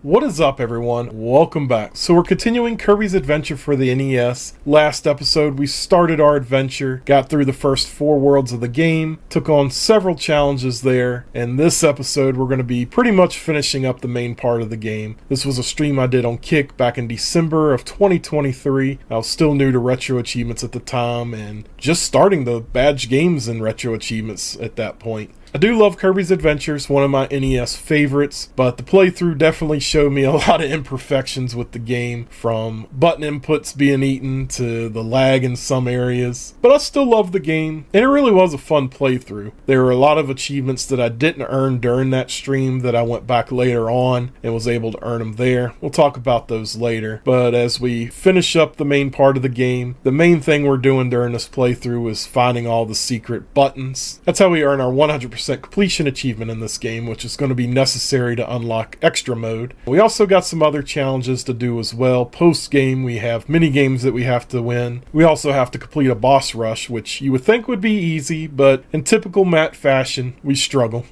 What is up, everyone? Welcome back. So we're continuing Kirby's Adventure for the NES. Last episode we started our adventure, got through the first 4 worlds of the game, took on several challenges there, and this episode we're going to be pretty much finishing up the main part of the game. This was a stream I did on Kick back in December of 2023. I was still new to Retro Achievements at the time and just starting the badge games and Retro Achievements at that point. I do love Kirby's Adventures, one of my NES favorites, but the playthrough definitely showed me a lot of imperfections with the game, from button inputs being eaten to the lag in some areas. But I still love the game, and it really was a fun playthrough. There were a lot of achievements that I didn't earn during that stream that I went back later on and was able to earn them there. We'll talk about those later. But as we finish up the main part of the game, the main thing we're doing during this playthrough is finding all the secret buttons. That's how we earn our 100% completion achievement in this game, which is going to be necessary to unlock extra mode. We also got some other challenges to do as well. Post game we have mini games that we have to win. We also have to complete a boss rush, which you would think would be easy, but in typical Matt fashion we struggle.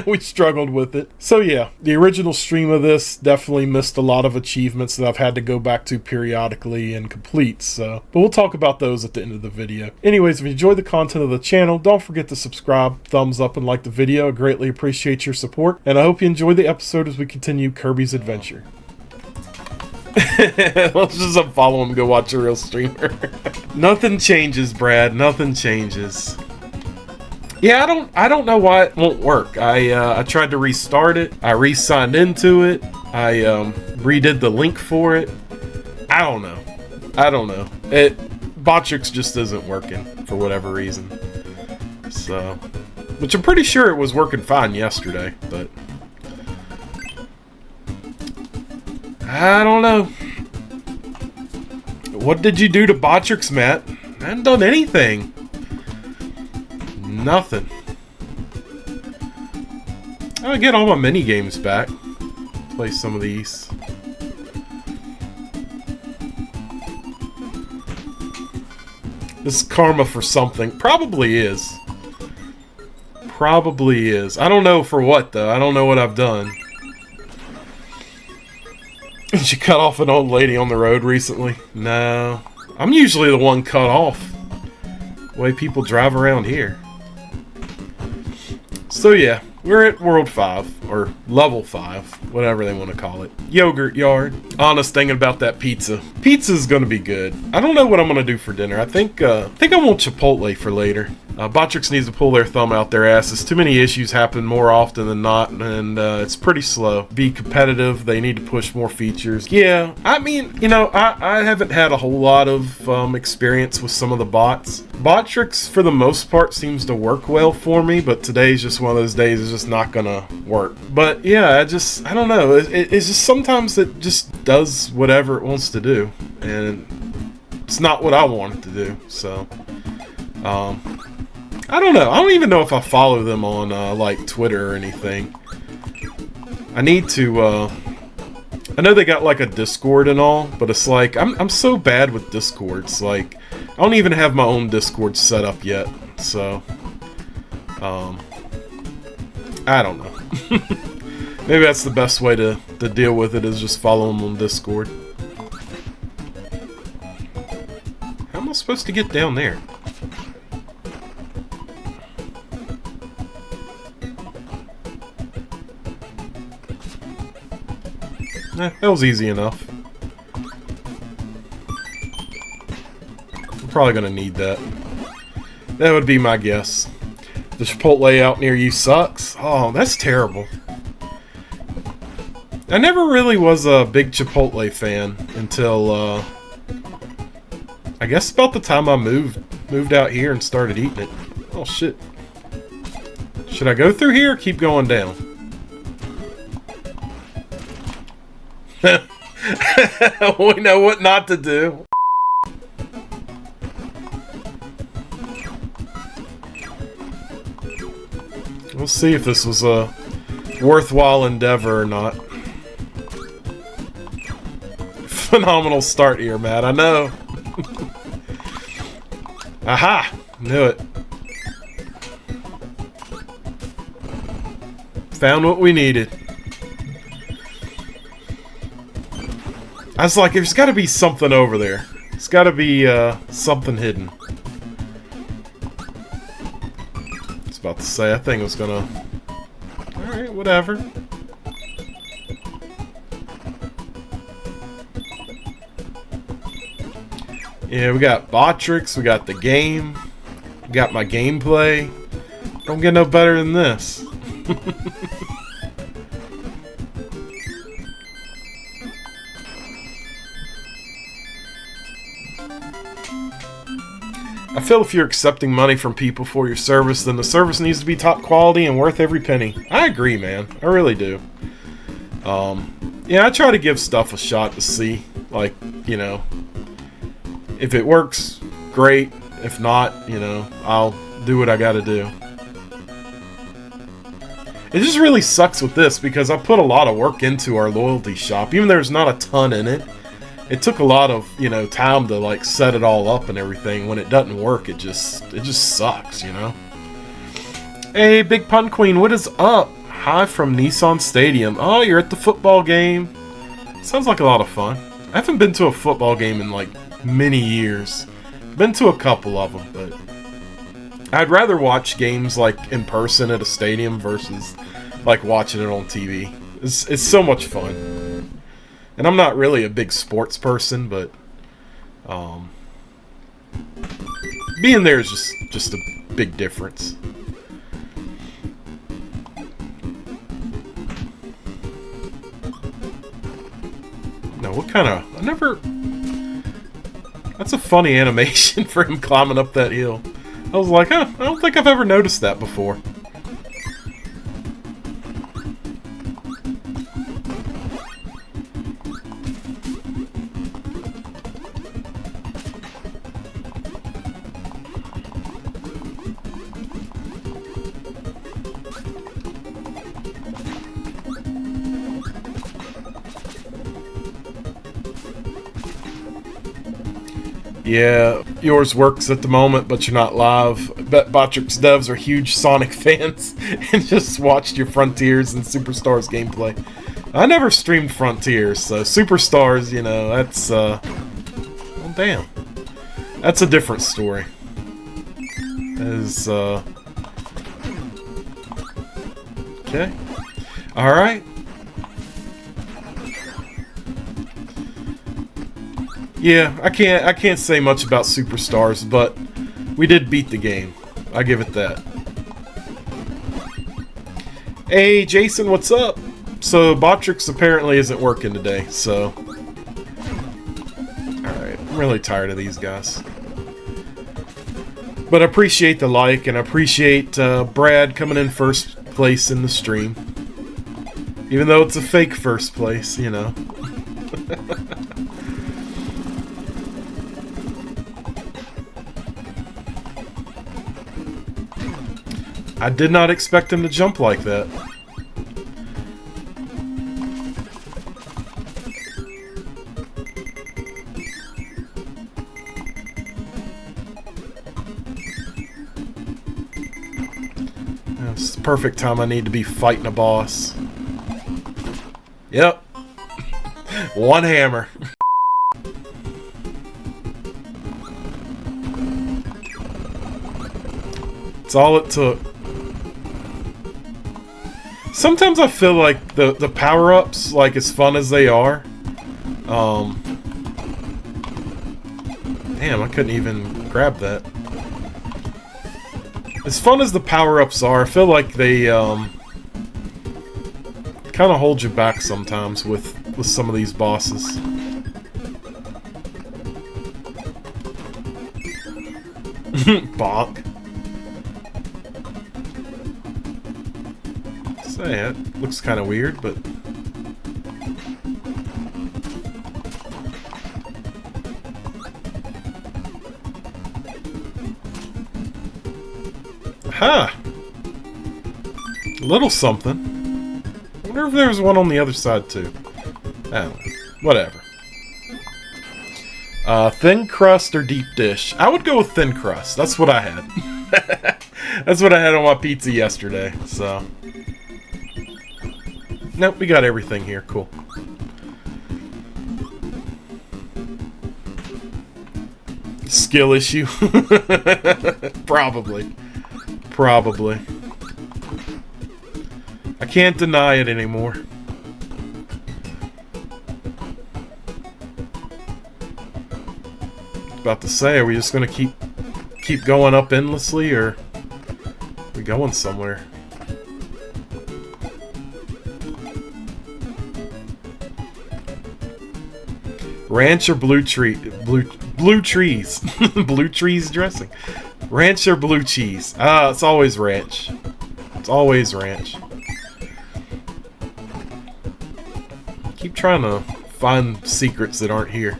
We struggled with it. So yeah, the original stream of this definitely missed a lot of achievements that I've had to go back to periodically and complete, but we'll talk about those at the end of the video. Anyways, if you enjoy the content of the channel, don't forget to subscribe, thumbs up, and like the video. I greatly appreciate your support, and I hope you enjoy the episode as we continue Kirby's Adventure. Let's just unfollow him and go watch a real streamer. Nothing changes, Brad. Nothing changes. Yeah, I don't know why it won't work. I tried to restart it. I re-signed into it. I redid the link for it. I don't know. Botrix just isn't working for whatever reason. So, which I'm pretty sure it was working fine yesterday, but I don't know. What did you do to Botrix, Matt? I haven't done anything. Nothing. I'll get all my mini games back. Play some of these. This is karma for something. Probably is. Probably is. I don't know for what, though. I don't know what I've done. Did you cut off an old lady on the road recently? No. I'm usually the one cut off. The way people drive around here. So yeah, we're at World 5, or Level 5, whatever they want to call it. Yogurt Yard. Honest thing about that pizza. Pizza's gonna be good. I don't know what I'm gonna do for dinner. I think I want Chipotle for later. Botrix needs to pull their thumb out their asses. Too many issues happen more often than not, and it's pretty slow. Be competitive. They need to push more features. Yeah, I mean, you know, I haven't had a whole lot of experience with some of the bots. Botrix, for the most part, seems to work well for me, but today's just one of those days it's just not gonna work. But yeah, I don't know. It's just sometimes it just does whatever it wants to do, and it's not what I want it to do, so... I don't know. I don't even know if I follow them on, like, Twitter or anything. I need to, I know they got, like, a Discord and all, but it's like, I'm so bad with Discords. Like, I don't even have my own Discord set up yet, so, I don't know. Maybe that's the best way to deal with it, is just follow them on Discord. How am I supposed to get down there? That was easy enough. I'm probably gonna need that. That would be my guess. The Chipotle out near you sucks? Oh, that's terrible. I never really was a big Chipotle fan until, I guess about the time I moved out here and started eating it. Oh, shit. Should I go through here or keep going down? We know what not to do. We'll see if this was a worthwhile endeavor or not. Phenomenal start here, Matt. I know. Aha! Knew it. Found what we needed. I was like, there's got to be something over there. There's got to be something hidden. I was about to say, I think it was gonna... Alright, whatever. Yeah, we got Botrix, we got the game, we got my gameplay. Don't get no better than this. I feel if you're accepting money from people for your service, then the service needs to be top quality and worth every penny. I agree, man. I really do. Yeah, I try to give stuff a shot to see, like, you know, if it works, great. If not, you know, I'll do what I gotta do. It just really sucks with this because I put a lot of work into our loyalty shop. Even though there's not a ton in it, it took a lot of, you know, time to like set it all up and everything. When it doesn't work, it just sucks, you know. Hey, Big Pun Queen, what is up? Hi from Nissan Stadium. Oh, you're at the football game. Sounds like a lot of fun. I haven't been to a football game in like many years. Been to a couple of them, but I'd rather watch games like in person at a stadium versus like watching it on TV. It's so much fun. And I'm not really a big sports person, but being there is just a big difference. Now, what kind of... I never... That's a funny animation for him climbing up that hill. I was like, huh, I don't think I've ever noticed that before. Yeah, yours works at the moment, but you're not live. I bet Botrix devs are huge Sonic fans and just watched your Frontiers and Superstars gameplay. I never streamed Frontiers, so Superstars, you know, that's, well, damn. That's a different story. Okay. Alright. Yeah, I can't say much about Superstars, but we did beat the game. I give it that. Hey, Jason, what's up? So, Botrix apparently isn't working today, so... Alright, I'm really tired of these guys. But I appreciate the like, and I appreciate Brad coming in first place in the stream. Even though it's a fake first place, you know. I did not expect him to jump like that. It's the perfect time I need to be fighting a boss. Yep. One hammer. It's all it took. Sometimes I feel like the power-ups, like as fun as they are, damn, I couldn't even grab that. As fun as the power-ups are, I feel like they kind of hold you back sometimes with some of these bosses. Bonk. Say it looks kind of weird, but ha! A little something. I wonder if there's one on the other side too. I don't know. Whatever. Thin crust or deep dish? I would go with thin crust. That's what I had. That's what I had on my pizza yesterday. So. Nope, we got everything here. Cool. Skill issue. Probably. Probably. I can't deny it anymore. About to say, are we just gonna keep going up endlessly, or are we going somewhere? Ranch or blue trees? Blue trees dressing. Ranch or blue cheese? It's always ranch. It's always ranch. Keep trying to find secrets that aren't here.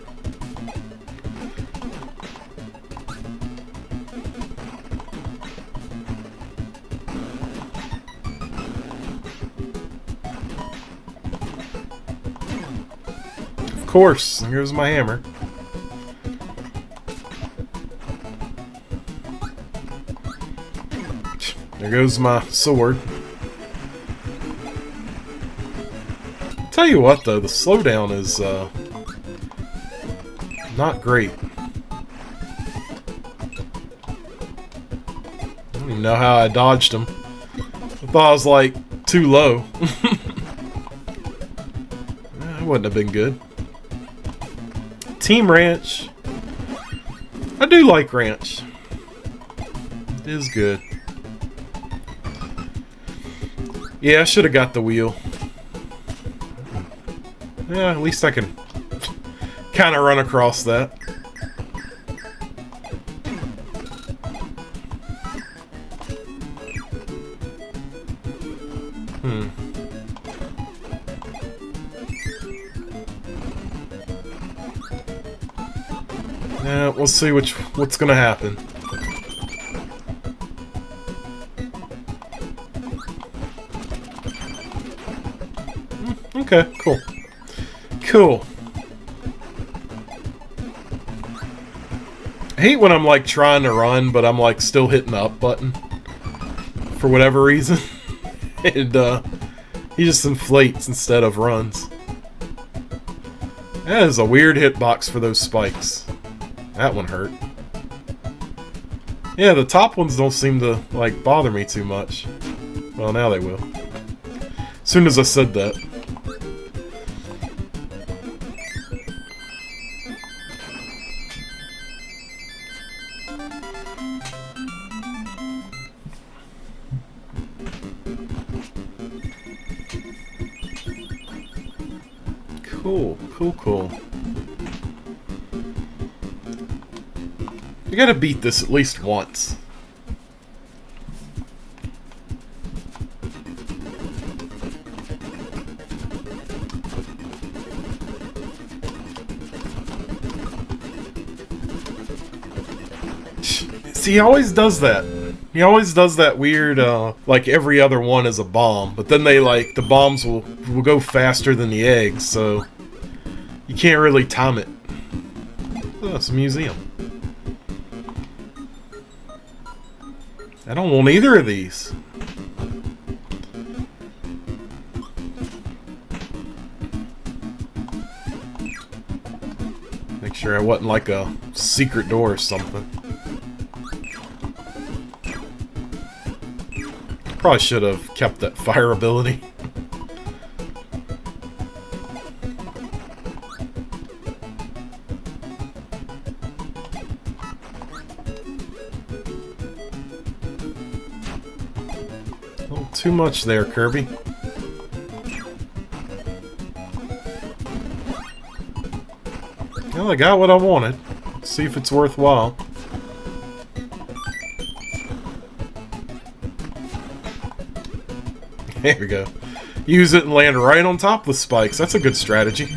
Of course, here's my hammer. There goes my sword. Tell you what though, the slowdown is not great. I don't even know how I dodged him. I thought I was like too low. That wouldn't have been good. Team Ranch. I do like Ranch. It is good. Yeah, I should have got the wheel. Yeah, at least I can kind of run across that. Yeah, we'll see what's gonna happen. Okay, cool. Cool. I hate when I'm like trying to run, but I'm like still hitting the up button for whatever reason. And he just inflates instead of runs. That is a weird hitbox for those spikes. That one hurt. Yeah, the top ones don't seem to like bother me too much. Well, now they will. As soon as I said that. Cool, cool, cool. You gotta beat this at least once. See, he always does that. He always does that weird, like every other one is a bomb, but then they like, the bombs will go faster than the eggs, so you can't really time it. Oh, it's a museum. I don't want either of these. Make sure I wasn't like a secret door or something. Probably should have kept that fire ability. A little too much there, Kirby. Well, I got what I wanted. Let's see if it's worthwhile. There we go. Use it and land right on top of the spikes. That's a good strategy.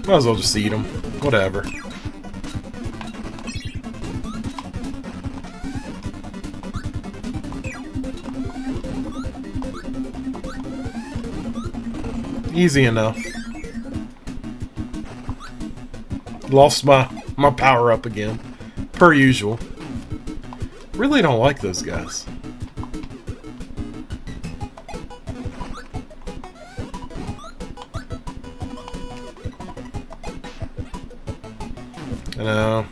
Might as well just eat them. Whatever. Easy enough. Lost my power up again. Per usual. Really don't like those guys. I know.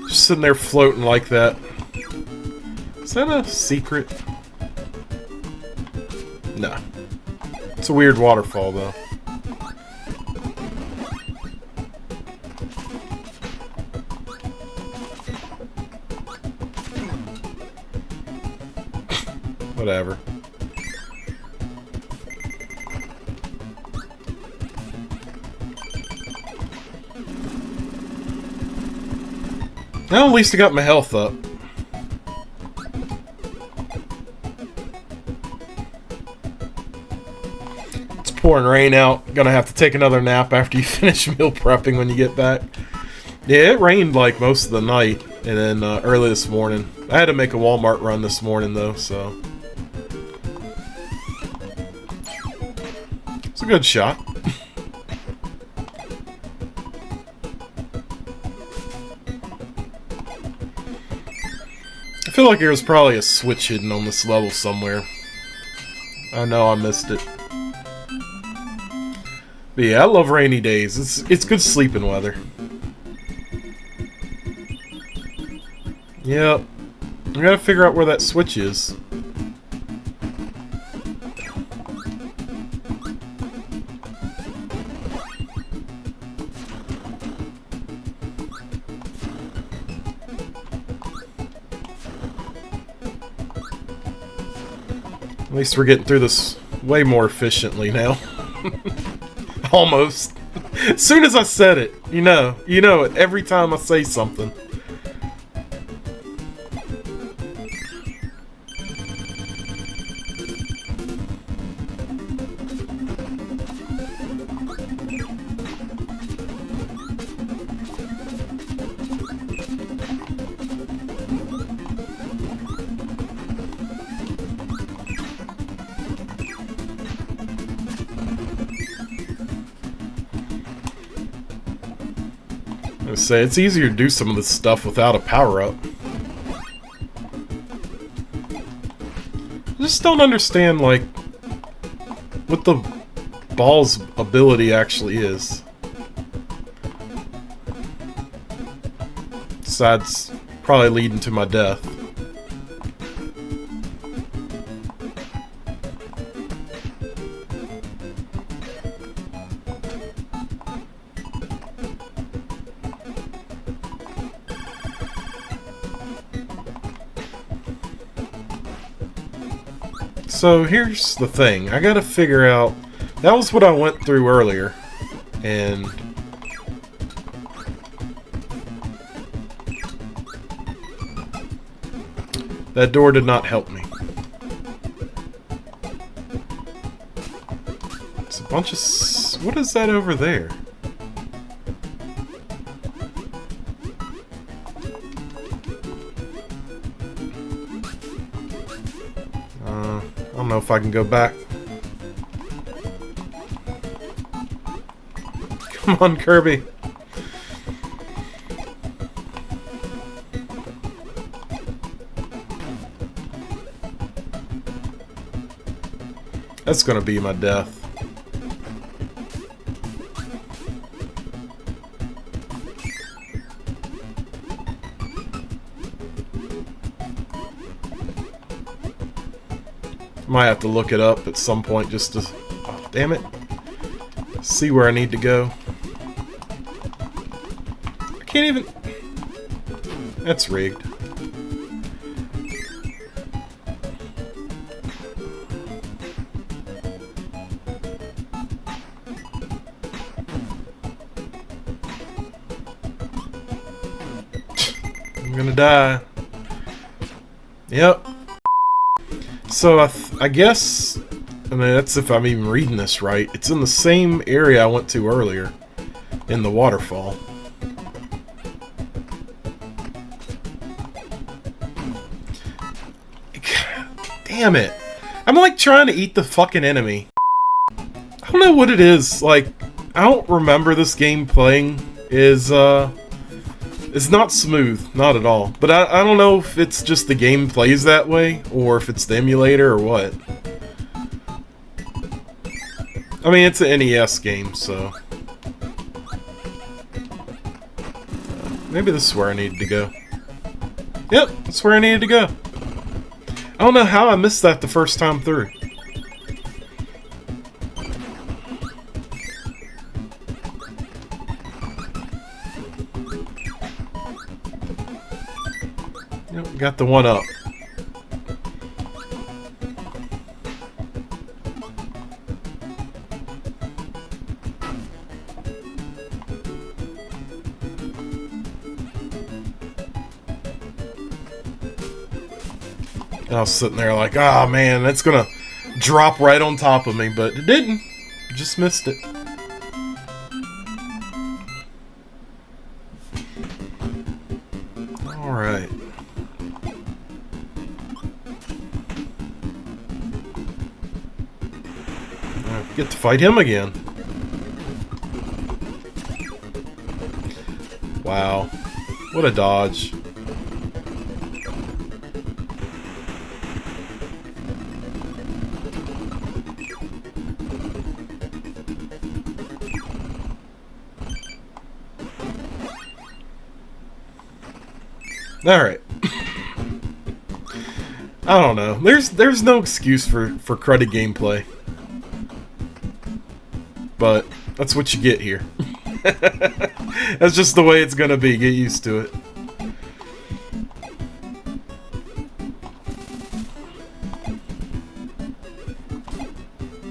Just sitting there floating like that. Is that a secret? No. It's a weird waterfall, though. Whatever. Well, at least I got my health up. It's pouring rain out. Gonna have to take another nap after you finish meal prepping when you get back. Yeah, it rained like most of the night, and then early this morning. I had to make a Walmart run this morning, though, so... It's a good shot. I feel like there was probably a switch hidden on this level somewhere. I know I missed it. But yeah, I love rainy days. It's good sleeping weather. Yep. I gotta figure out where that switch is. At least we're getting through this way more efficiently now. Almost. As soon as I said it, you know it every time I say something. I say it's easier to do some of this stuff without a power-up. I just don't understand, like, what the ball's ability actually is. Besides, probably leading to my death. So here's the thing, I gotta figure out, that was what I went through earlier, and that door did not help me. It's a bunch of, what is that over there? I don't know if I can go back. Come on, Kirby. That's gonna be my death. Might have to look it up at some point just to... Oh, damn it. See where I need to go. I can't even... That's rigged. I'm gonna die. Yep. So I guess, I mean, that's if I'm even reading this right. It's in the same area I went to earlier, in the waterfall. Damn it. I'm like trying to eat the fucking enemy. I don't know what it is, like, I don't remember this game playing is it's not smooth, not at all. But I don't know if it's just the game plays that way, or if it's the emulator, or what. I mean, it's an NES game, so... maybe this is where I needed to go. Yep, that's where I needed to go. I don't know how I missed that the first time through. Yep, got the one up. And I was sitting there like, ah, oh, man, it's gonna drop right on top of me, but it didn't. Just missed it. Alright. Get to fight him again. Wow. What a dodge. Alright. I don't know. There's no excuse for cruddy gameplay. But that's what you get here. That's just the way it's gonna be. Get used to it. I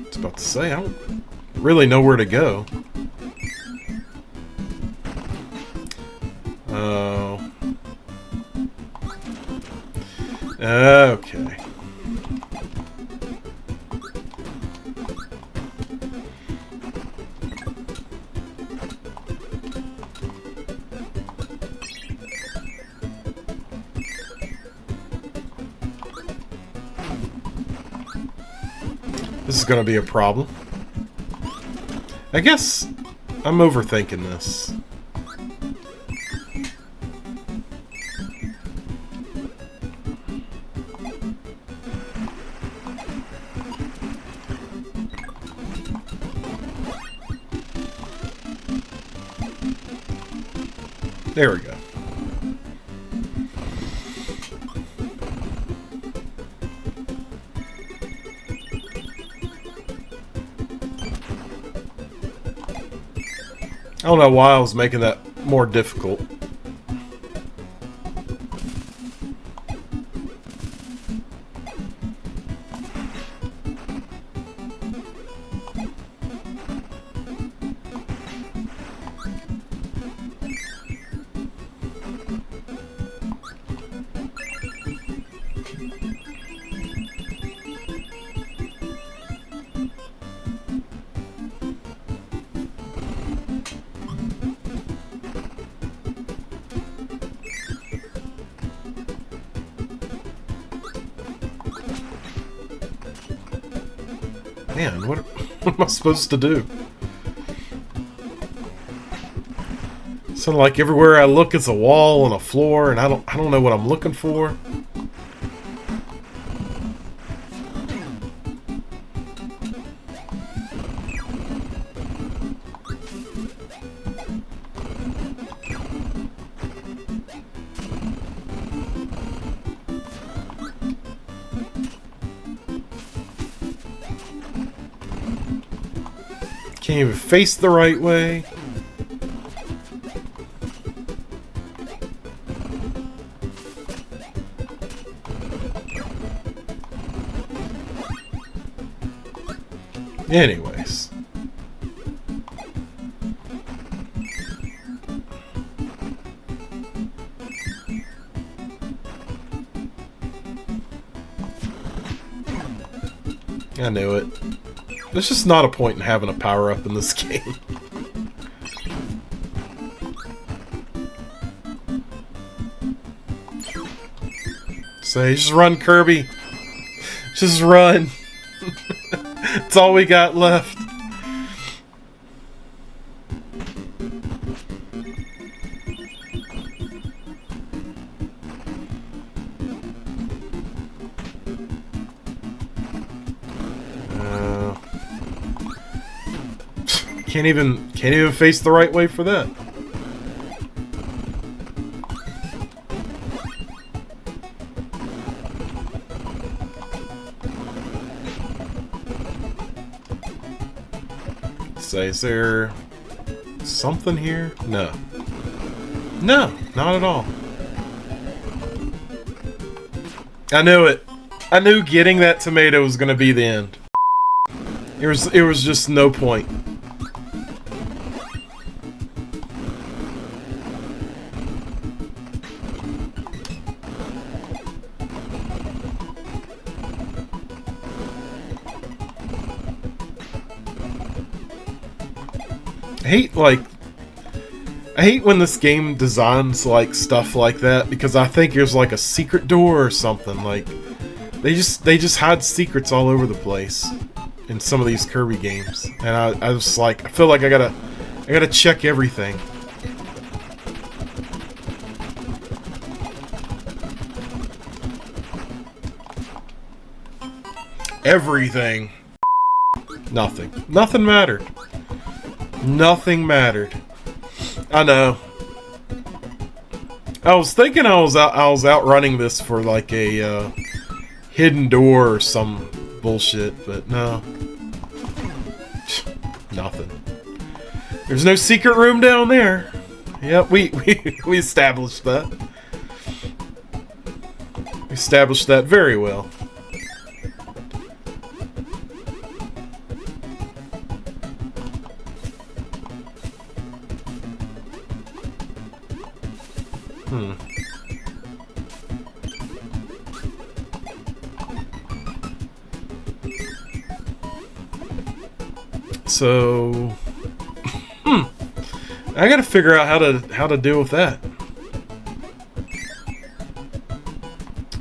was about to say, I don't really know where to go. Oh. Okay. This is gonna be a problem. I guess I'm overthinking this. There we go. I don't know why I was making that more difficult. Man, what am I supposed to do? So like everywhere I look it's a wall and a floor and I don't know what I'm looking for. Can't even face the right way. Anyways. I knew it. There's just not a point in having a power-up in this game. Say, just run, Kirby. Just run. That's all we got left. Can't even face the right way for that. Say, is there something here? No. No, not at all. I knew it. I knew getting that tomato was going to be the end. It was just no point. I hate when this game designs like stuff like that, because I think there's like a secret door or something. Like they just hide secrets all over the place in some of these Kirby games, and I was like, I feel like I gotta check everything. Everything. Nothing mattered. Nothing mattered. I know. I was thinking I was outrunning this for like a hidden door or some bullshit, but no. Nothing. There's no secret room down there. Yep, we established that. We established that very well. So, I gotta figure out how to deal with that.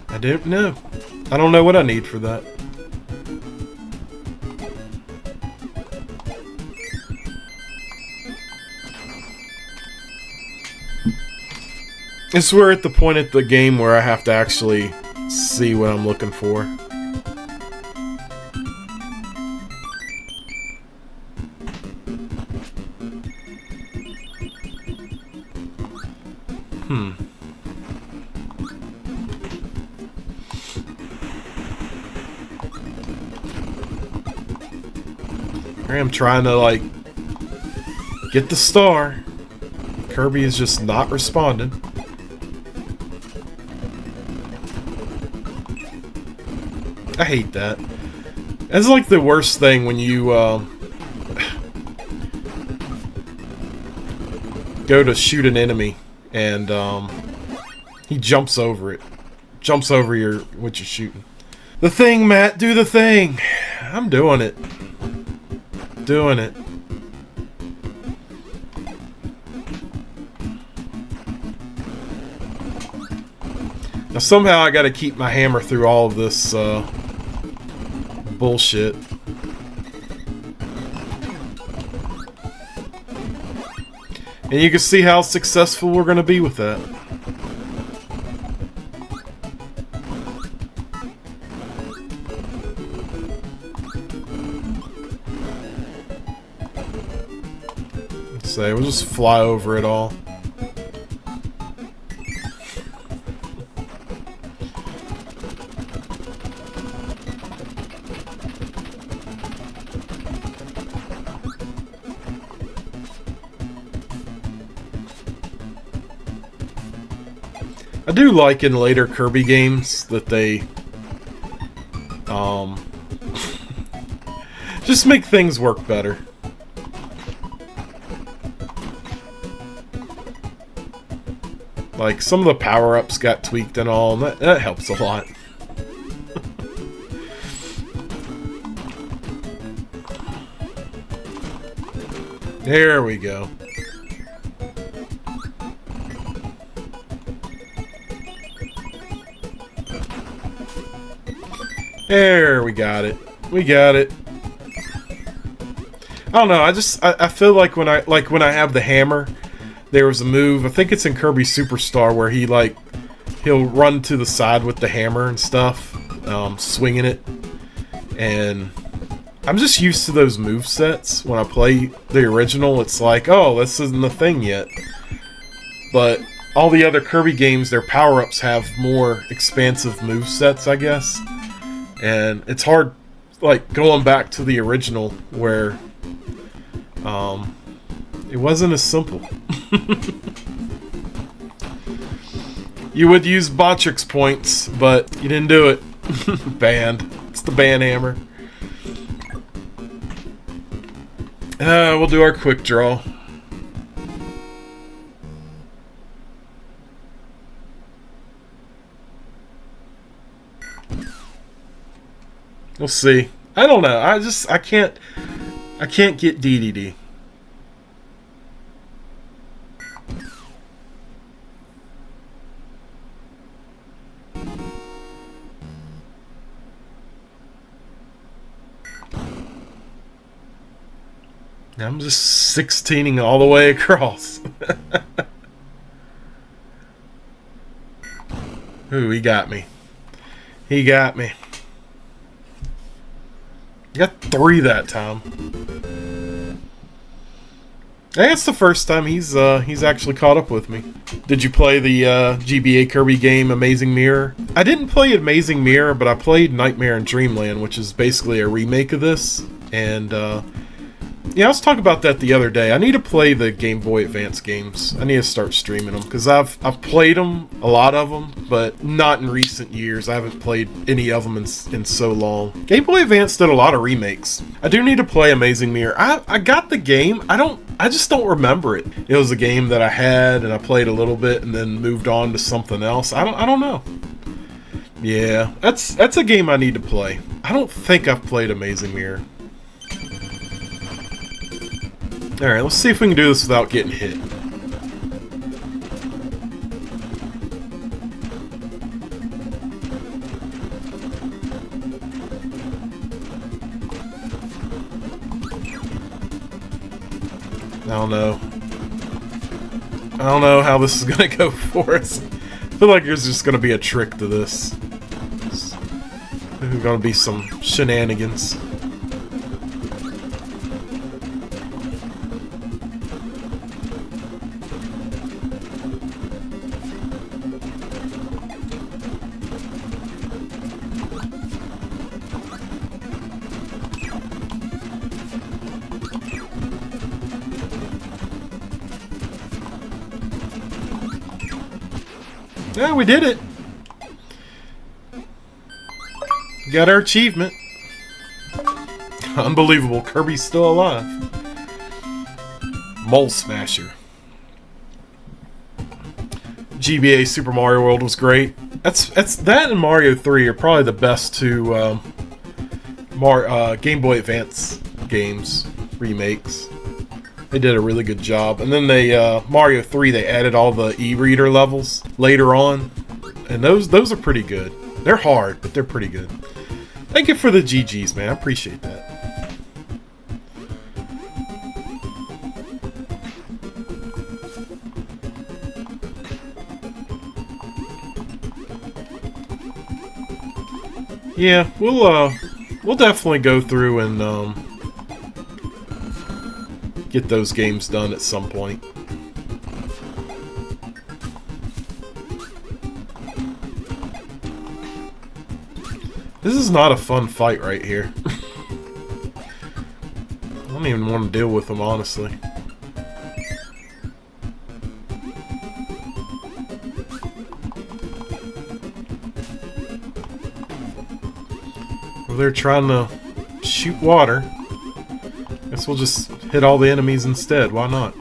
I don't know. I don't know what I need for that. It's we're at the point of the game where I have to actually see what I'm looking for. Here I'm trying to, like, get the star. Kirby is just not responding. I hate that. It's like the worst thing when you go to shoot an enemy and he jumps over it. Jumps over what you're shooting. The thing, Matt, do the thing. I'm doing it. Doing it. Now somehow I gotta keep my hammer through all of this bullshit. And you can see how successful we're gonna be with that. Let's say we'll just fly over it all. I do like in later Kirby games that they just make things work better. Like some of the power-ups got tweaked and all, and that helps a lot. There we go. There, we got it. We got it. don't know. I feel like when I have the hammer, there was a move. I think it's in Kirby Superstar where he'll run to the side with the hammer and stuff, swinging it, and I'm just used to those move sets. When I play the original, it's like, oh, this isn't the thing yet. But all the other Kirby games, their power-ups have more expansive move sets, I guess. And it's hard, like, going back to the original where it wasn't as simple. You would use Botrix points, but you didn't do it. Banned. It's the ban hammer. We'll do our quick draw. We'll see. I don't know. I can't get DDD. I'm just 16ing all the way across. Ooh, he got me. He got me. I got 3 that time. I think it's the first time he's actually caught up with me. Did you play the GBA Kirby game Amazing Mirror? I didn't play Amazing Mirror, but I played Nightmare in Dreamland, which is basically a remake of this. And yeah, I was talking about that the other day. I need to play the Game Boy Advance games. I need to start streaming them because I've played them, a lot of them, but not in recent years. I haven't played any of them in so long. Game Boy Advance did a lot of remakes. I do need to play Amazing Mirror. I got the game. I just don't remember it. It was a game that I had and I played a little bit and then moved on to something else. I don't know. Yeah, that's a game I need to play. I don't think I've played Amazing Mirror. Alright, let's see if we can do this without getting hit. I don't know. I don't know how this is gonna go for us. I feel like there's just gonna be a trick to this. There's gonna be some shenanigans. Yeah, we did it. Got our achievement. Unbelievable. Kirby's still alive. Mole Smasher. GBA Super Mario World was great. That's that and Mario 3 are probably the best two Game Boy Advance games remakes. They did a really good job. And then they Mario 3, they added all the e-reader levels later on. And those are pretty good. They're hard, but they're pretty good. Thank you for the GGs, man. I appreciate that. Yeah, we'll definitely go through and get those games done at some point. This is not a fun fight right here. I don't even want to deal with them, honestly. Well, they're trying to shoot water. Guess we'll just hit all the enemies instead. Why not?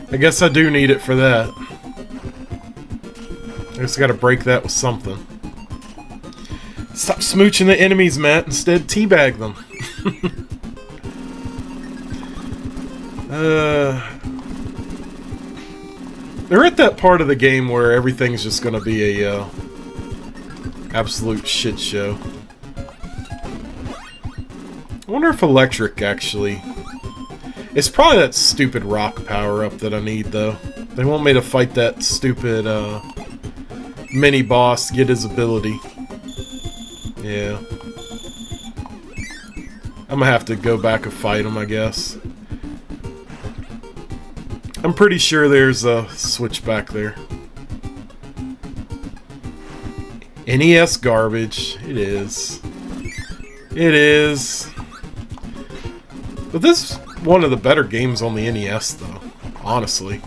I guess I do need it for that. I just gotta break that with something. Stop smooching the enemies, Matt. Instead, teabag them. They're at that part of the game where everything's just gonna be a absolute shit show. I wonder if electric actually... It's probably that stupid rock power-up that I need, though. They want me to fight that stupid mini-boss to get his ability. Yeah. I'm gonna have to go back and fight him, I guess. I'm pretty sure there's a switch back there. NES garbage. It is. It is. But this is one of the better games on the NES, though. Honestly.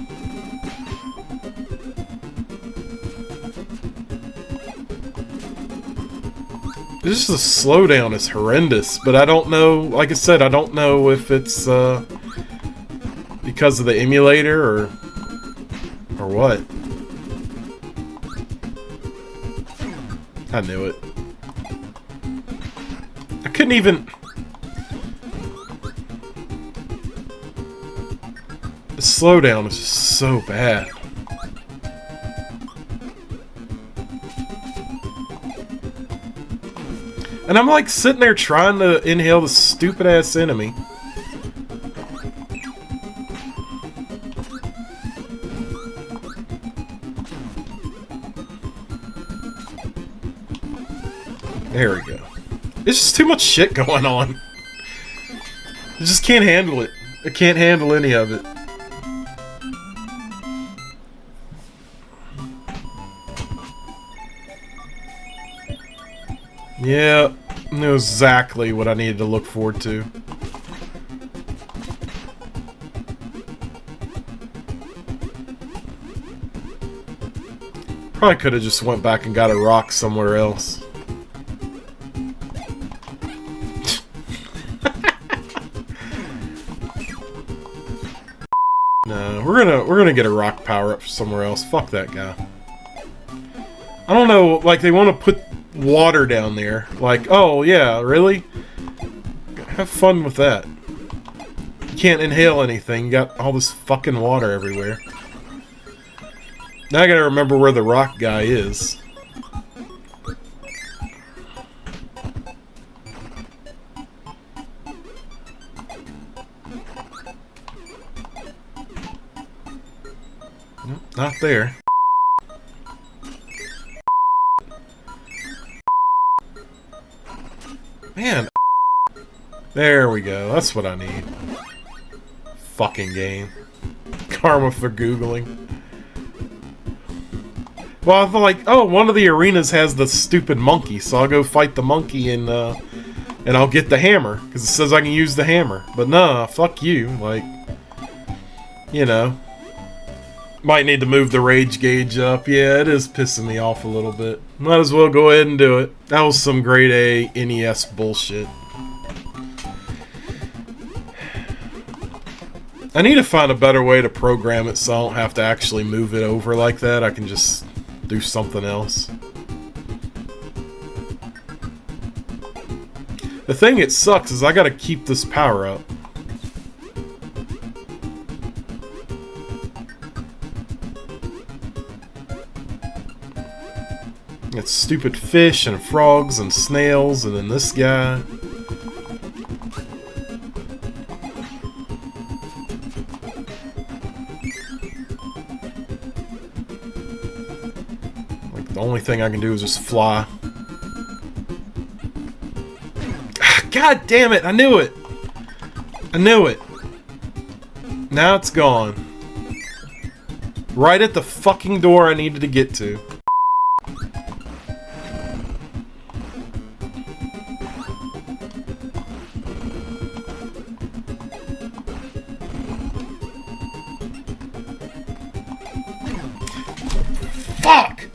Just the slowdown is horrendous, but I don't know, like I said, I don't know if it's because of the emulator or what. I knew it. I couldn't even... The slowdown is just so bad. And I'm like sitting there trying to inhale the stupid ass enemy. There we go. There's just too much shit going on. I just can't handle it. I can't handle any of it. Yeah, I knew exactly what I needed to look forward to. Probably could have just went back and got a rock somewhere else. No, we're gonna get a rock power up somewhere else. Fuck that guy. I don't know, like they want to put water down there. Like, oh yeah, really? Have fun with that. You can't inhale anything. You got all this fucking water everywhere. Now I gotta remember where the rock guy is. Nope, not there. Man. There we go. That's what I need. Fucking game. Karma for Googling. Well, I feel like, oh, one of the arenas has the stupid monkey, so I'll go fight the monkey and I'll get the hammer, because it says I can use the hammer. But nah, fuck you. Like, you know. Might need to move the rage gauge up. Yeah, it is pissing me off a little bit. Might as well go ahead and do it. That was some grade A NES bullshit. I need to find a better way to program it so I don't have to actually move it over like that. I can just do something else. The thing it sucks is I gotta keep this power up. It's stupid fish and frogs and snails and then this guy. Like the only thing I can do is just fly. God damn it! I knew it! I knew it! Now it's gone. Right at the fucking door I needed to get to. Fuck!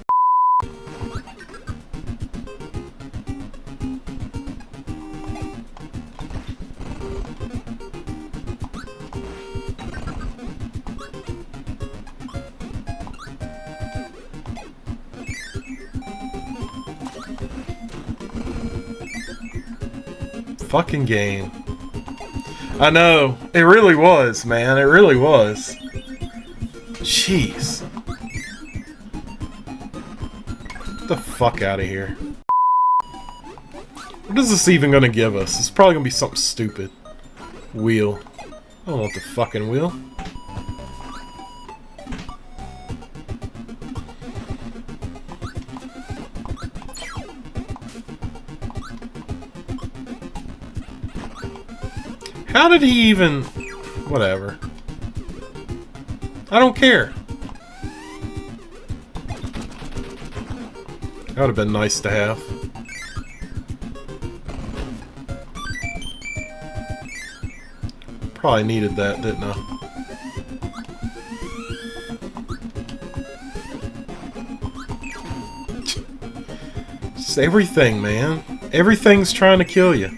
fucking game. I know. It really was, man. It really was. Jeez. Get the fuck out of here. What is this even gonna give us? It's probably gonna be something stupid. Wheel. I don't want the fucking wheel. How did he even... Whatever. I don't care. That would have been nice to have. Probably needed that, didn't I? Just everything, man. Everything's trying to kill you.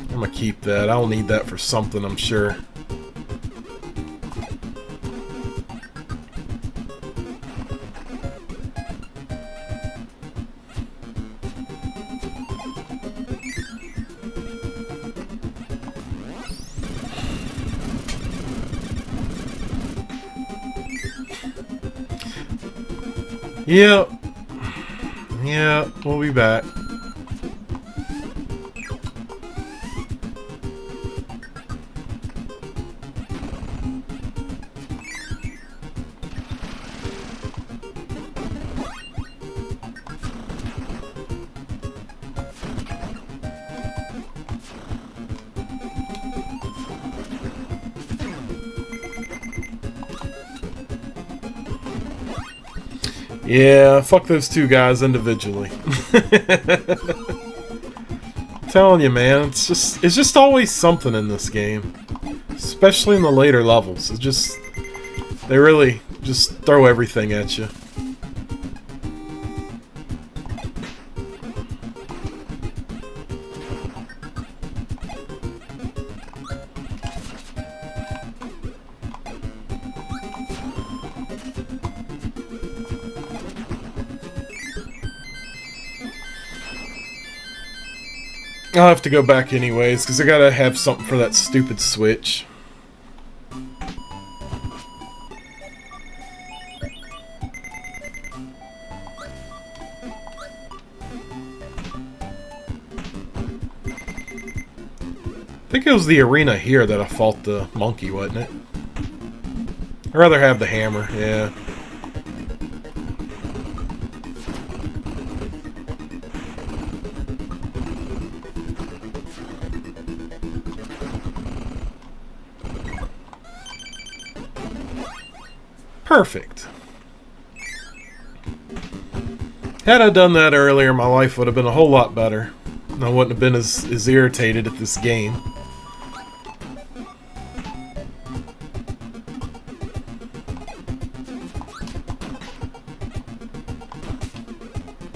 I'm gonna keep that. I'll need that for something, I'm sure. Yep. Yeah, we'll be back. Yeah, fuck those two guys individually. I'm telling you, man, it's just always something in this game. Especially in the later levels. They really just throw everything at you. I'll have to go back anyways, because I gotta have something for that stupid switch. I think it was the arena here that I fought the monkey, wasn't it? I'd rather have the hammer, yeah. Perfect. Had I done that earlier, my life would have been a whole lot better. I wouldn't have been as irritated at this game.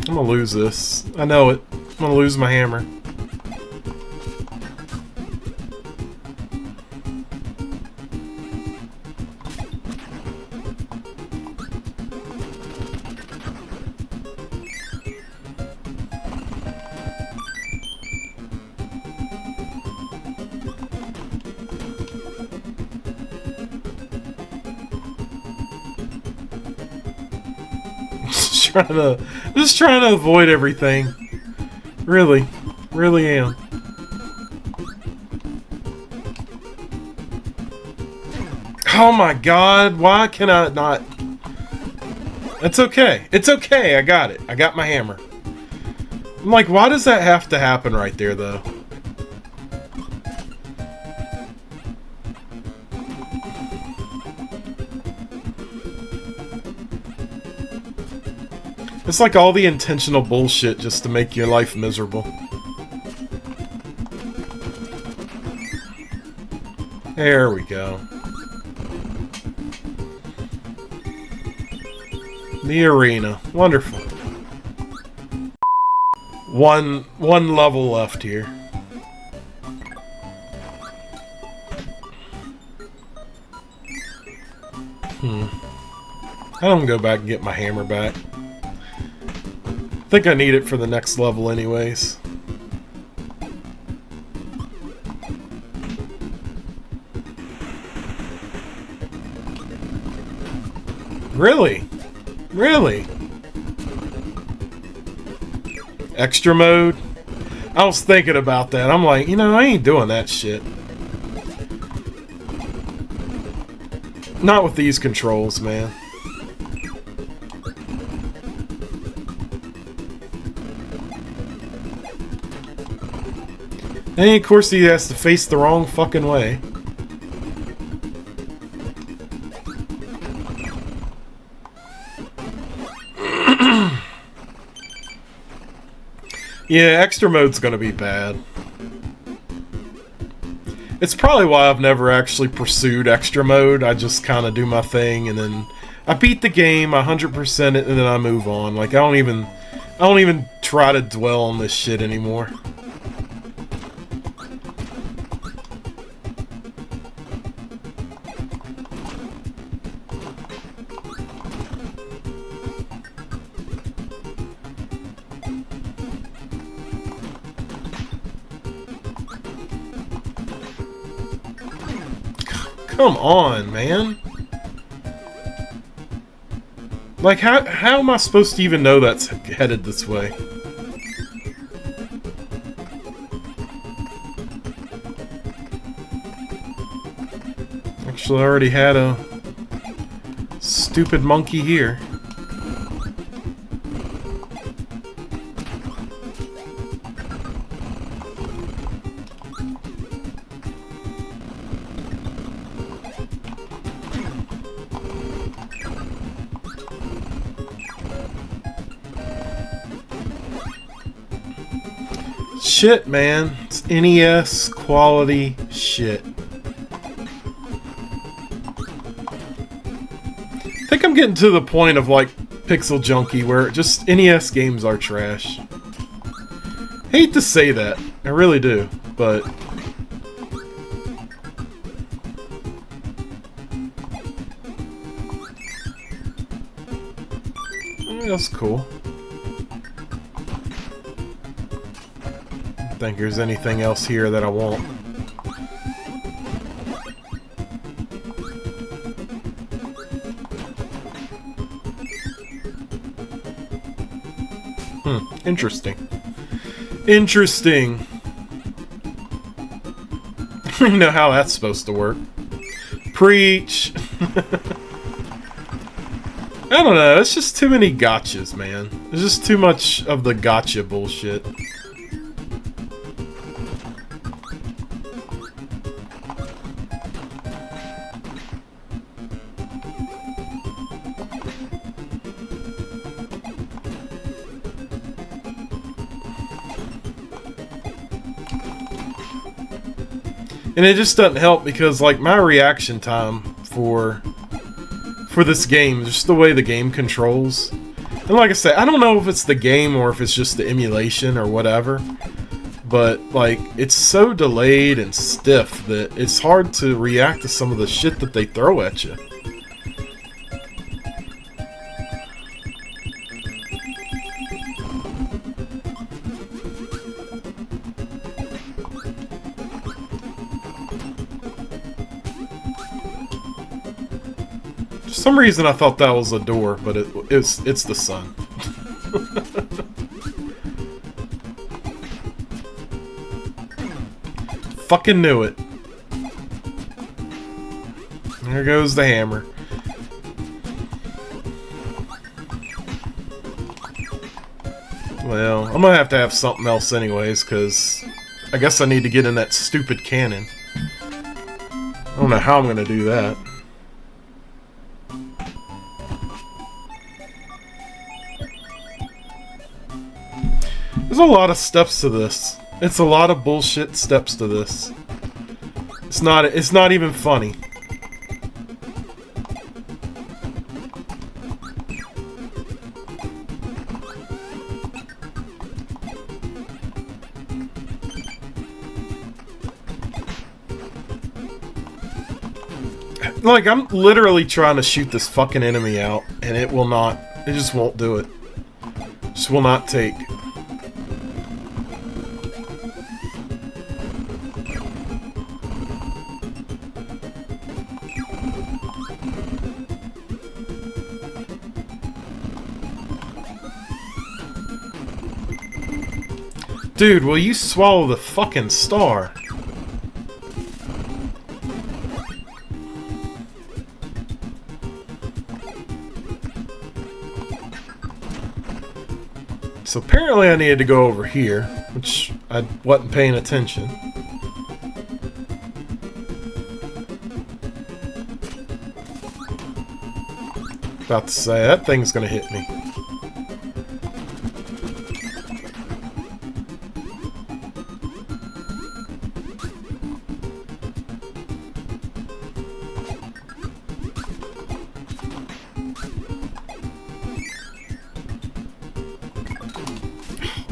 I'm gonna lose this. I know it. I'm gonna lose my hammer. Just trying to avoid everything. Really am. Oh my god, why can I not? It's okay. It's okay, I got it. I got my hammer. I'm like, why does that have to happen right there, though? It's like all the intentional bullshit just to make your life miserable. There we go. The arena. Wonderful. One level left here. I don't go back and get my hammer back. I think I need it for the next level anyways. Really? Really? Extra mode? I was thinking about that. I'm like, you know, I ain't doing that shit. Not with these controls, man. And of course he has to face the wrong fucking way. Yeah, extra mode's gonna be bad. It's probably why I've never actually pursued extra mode. I just kind of do my thing, and then I beat the game, 100% it, and then I move on. Like I don't even try to dwell on this shit anymore. Come on, man. Like, how am I supposed to even know that's headed this way? Actually, I already had a stupid monkey here. Shit, man. It's NES quality shit. I think I'm getting to the point of like Pixel Junkie where just NES games are trash. Hate to say that. I really do, but that's cool. I don't think there's anything else here that I want. Interesting. Interesting. I don't even know how that's supposed to work. Preach. I don't know, it's just too many gotchas, man. There's just too much of the gotcha bullshit. And it just doesn't help because, like, my reaction time for this game, just the way the game controls. And like I said, I don't know if it's the game or if it's just the emulation or whatever. But, like, it's so delayed and stiff that it's hard to react to some of the shit that they throw at you. For some reason I thought that was a door, but it's the sun. Fucking knew it. There goes the hammer. Well, I'm gonna have to have something else anyways, because I guess I need to get in that stupid cannon. I don't know how I'm gonna do that. There's a lot of steps to this. It's a lot of bullshit steps to this. It's not even funny. Like, I'm literally trying to shoot this fucking enemy out, and it will not. It just won't do it. Just will not take. Dude, will you swallow the fucking star? So apparently I needed to go over here, which I wasn't paying attention. About to say, that thing's gonna hit me.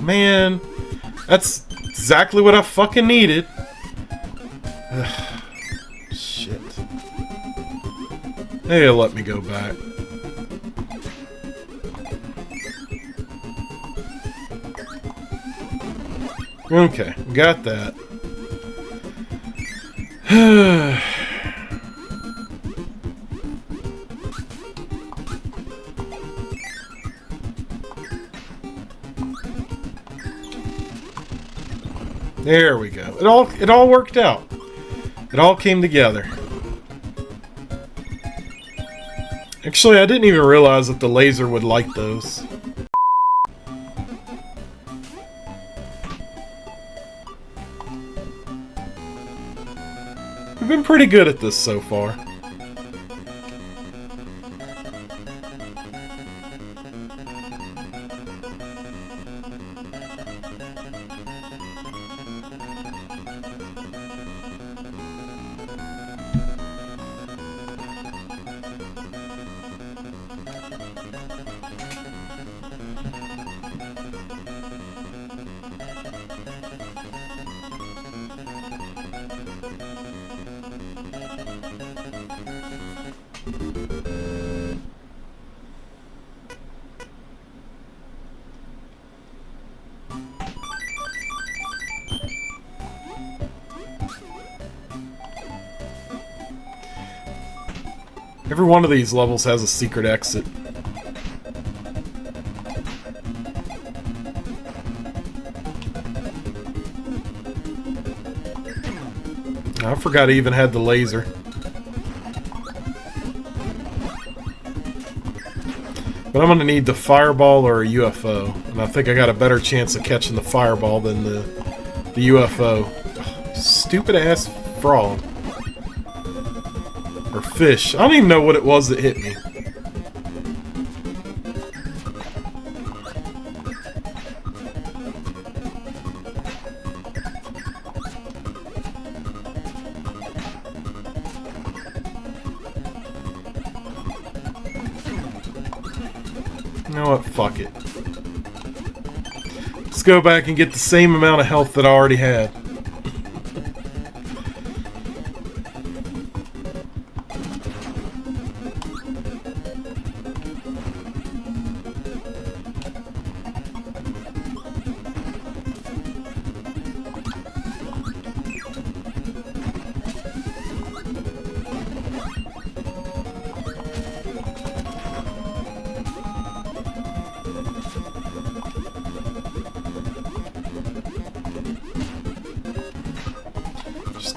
Man, that's exactly what I fucking needed. Ugh, shit. Hey, let me go back. Okay, got that. There we go. It all worked out. It all came together. Actually, I didn't even realize that the laser would like those. We've been pretty good at this so far. Every one of these levels has a secret exit. I forgot I even had the laser. But I'm gonna need the fireball or a UFO. And I think I got a better chance of catching the fireball than the UFO. Ugh, stupid ass frog. Or fish. I don't even know what it was that hit me. You know what? Fuck it. Let's go back and get the same amount of health that I already had.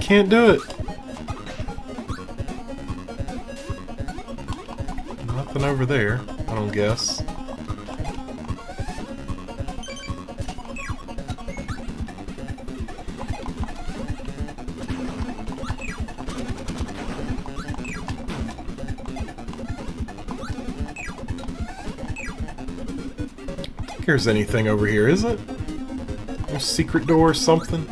Can't do it. Nothing over there, I don't guess. I think there's anything over here, is it? A secret door or something?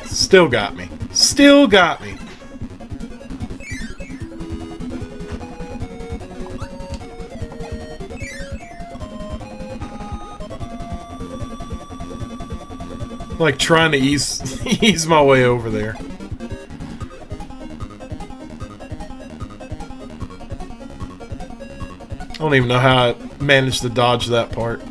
Still got me. Still got me. Like trying to ease my way over there. I don't even know how I managed to dodge that part.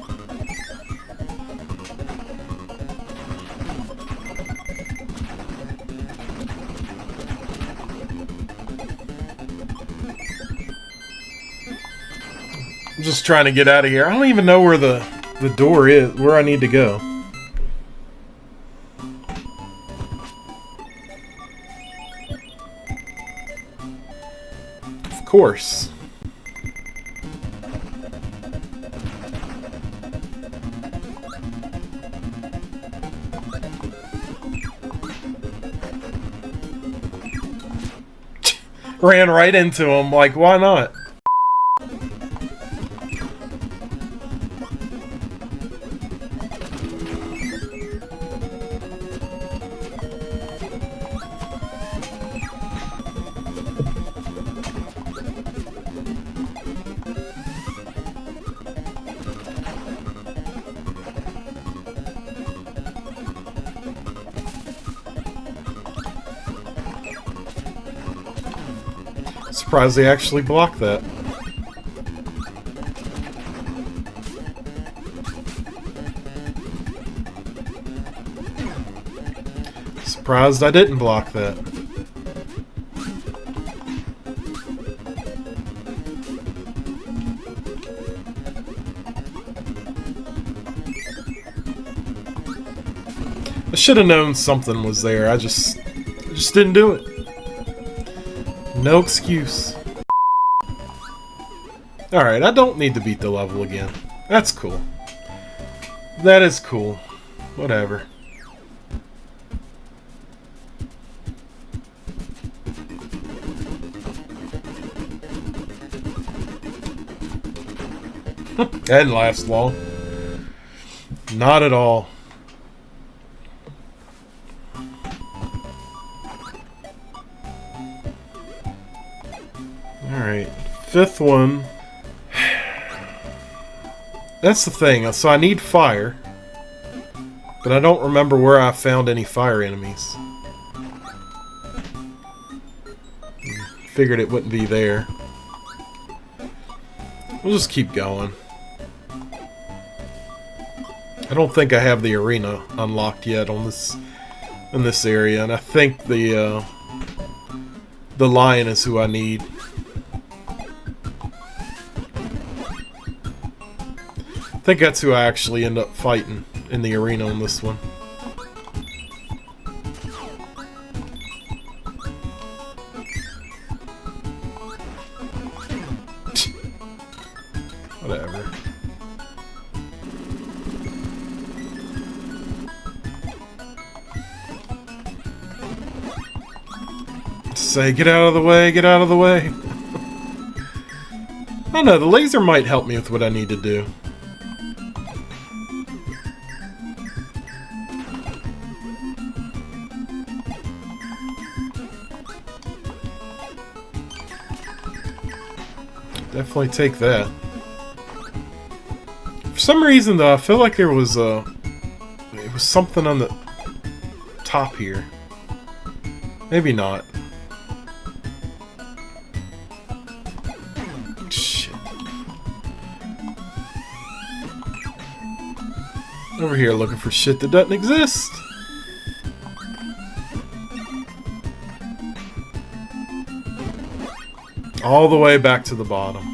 I'm just trying to get out of here. I don't even know where the door is, where I need to go. Of course. Ran right into him, like, why not? Surprised they actually blocked that. Surprised I didn't block that. I should have known something was there. I just didn't do it. No excuse. Alright, I don't need to beat the level again. That's cool. That is cool. Whatever. That didn't last long. Not at all. Alright, fifth one. That's the thing, so I need fire. But I don't remember where I found any fire enemies. Figured it wouldn't be there. We'll just keep going. I don't think I have the arena unlocked yet on in this area, and I think the lion is who I need. I think that's who I actually end up fighting in the arena on this one. Whatever. Say, get out of the way, get out of the way. I don't know, the laser might help me with what I need to do. Definitely take that. For some reason, though, I feel like there was it was something on the top here. Maybe not. Shit. Over here looking for shit that doesn't exist. All the way back to the bottom.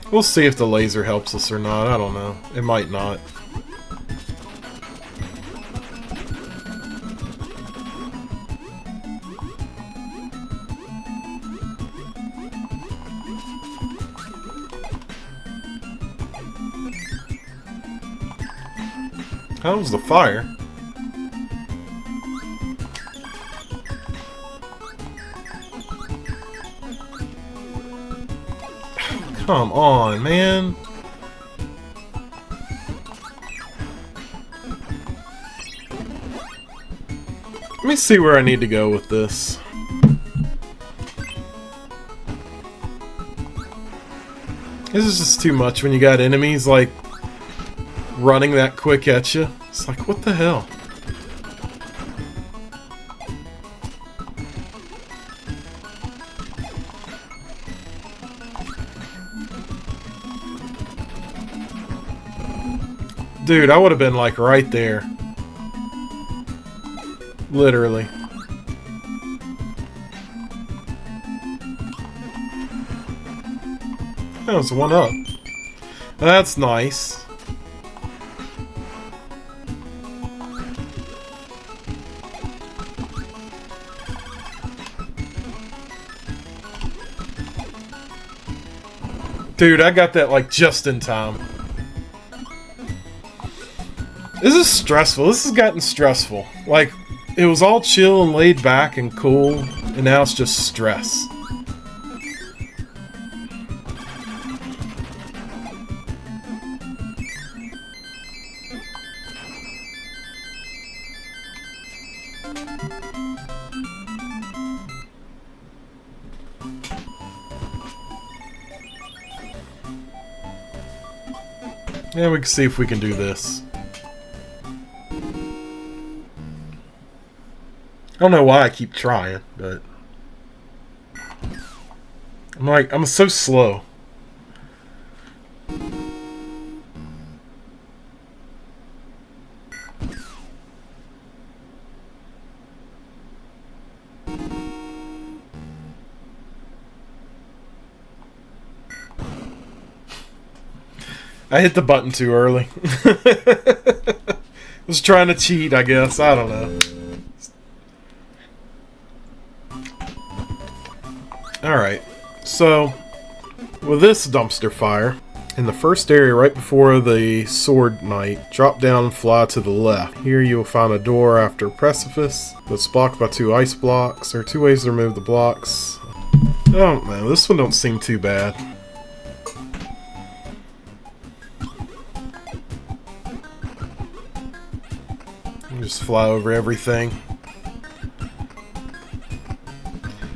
We'll see if the laser helps us or not. I don't know. It might not. How was the fire? Come on, man. Let me see where I need to go with this. This is just too much when you got enemies, like, running that quick at you. It's like, what the hell? Dude, I would have been, like, right there. Literally. Oh, it's one up. That's nice. Dude, I got that, like, just in time. This is stressful. This has gotten stressful. Like, it was all chill and laid back and cool, and now it's just stress. Yeah, we can see if we can do this. I don't know why I keep trying, but I'm so slow. I hit the button too early. Was trying to cheat, I guess. I don't know. Alright, so with this dumpster fire, in the first area right before the sword knight, drop down and fly to the left. Here you will find a door after a precipice that's blocked by 2 ice blocks. There are 2 ways to remove the blocks. Oh man, this one don't seem too bad. You just fly over everything.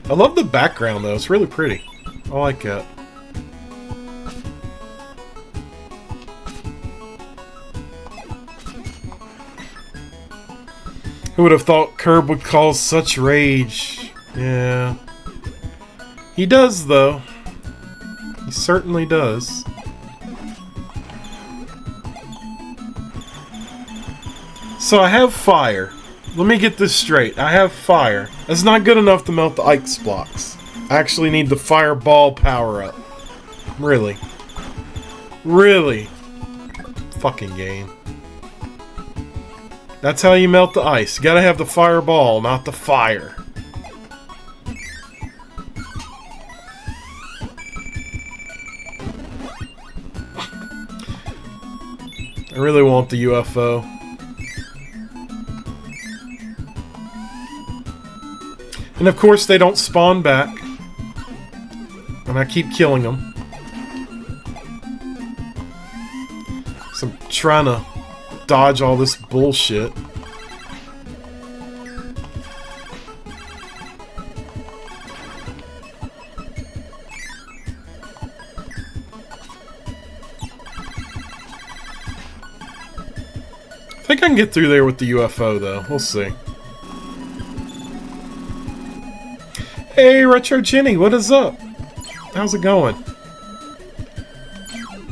I love the background though, it's really pretty. I like that. Who would have thought Kirby would cause such rage? Yeah. He does though. He certainly does. So I have fire. Let me get this straight. I have fire. That's not good enough to melt the ice blocks. I actually need the fireball power up. Really? Really? Fucking game. That's how you melt the ice. You gotta have the fireball, not the fire. I really want the UFO. And of course they don't spawn back. And I keep killing them. So I'm trying to dodge all this bullshit. I think I can get through there with the UFO though. We'll see. Hey, Retro Jenny, what is up? How's it going?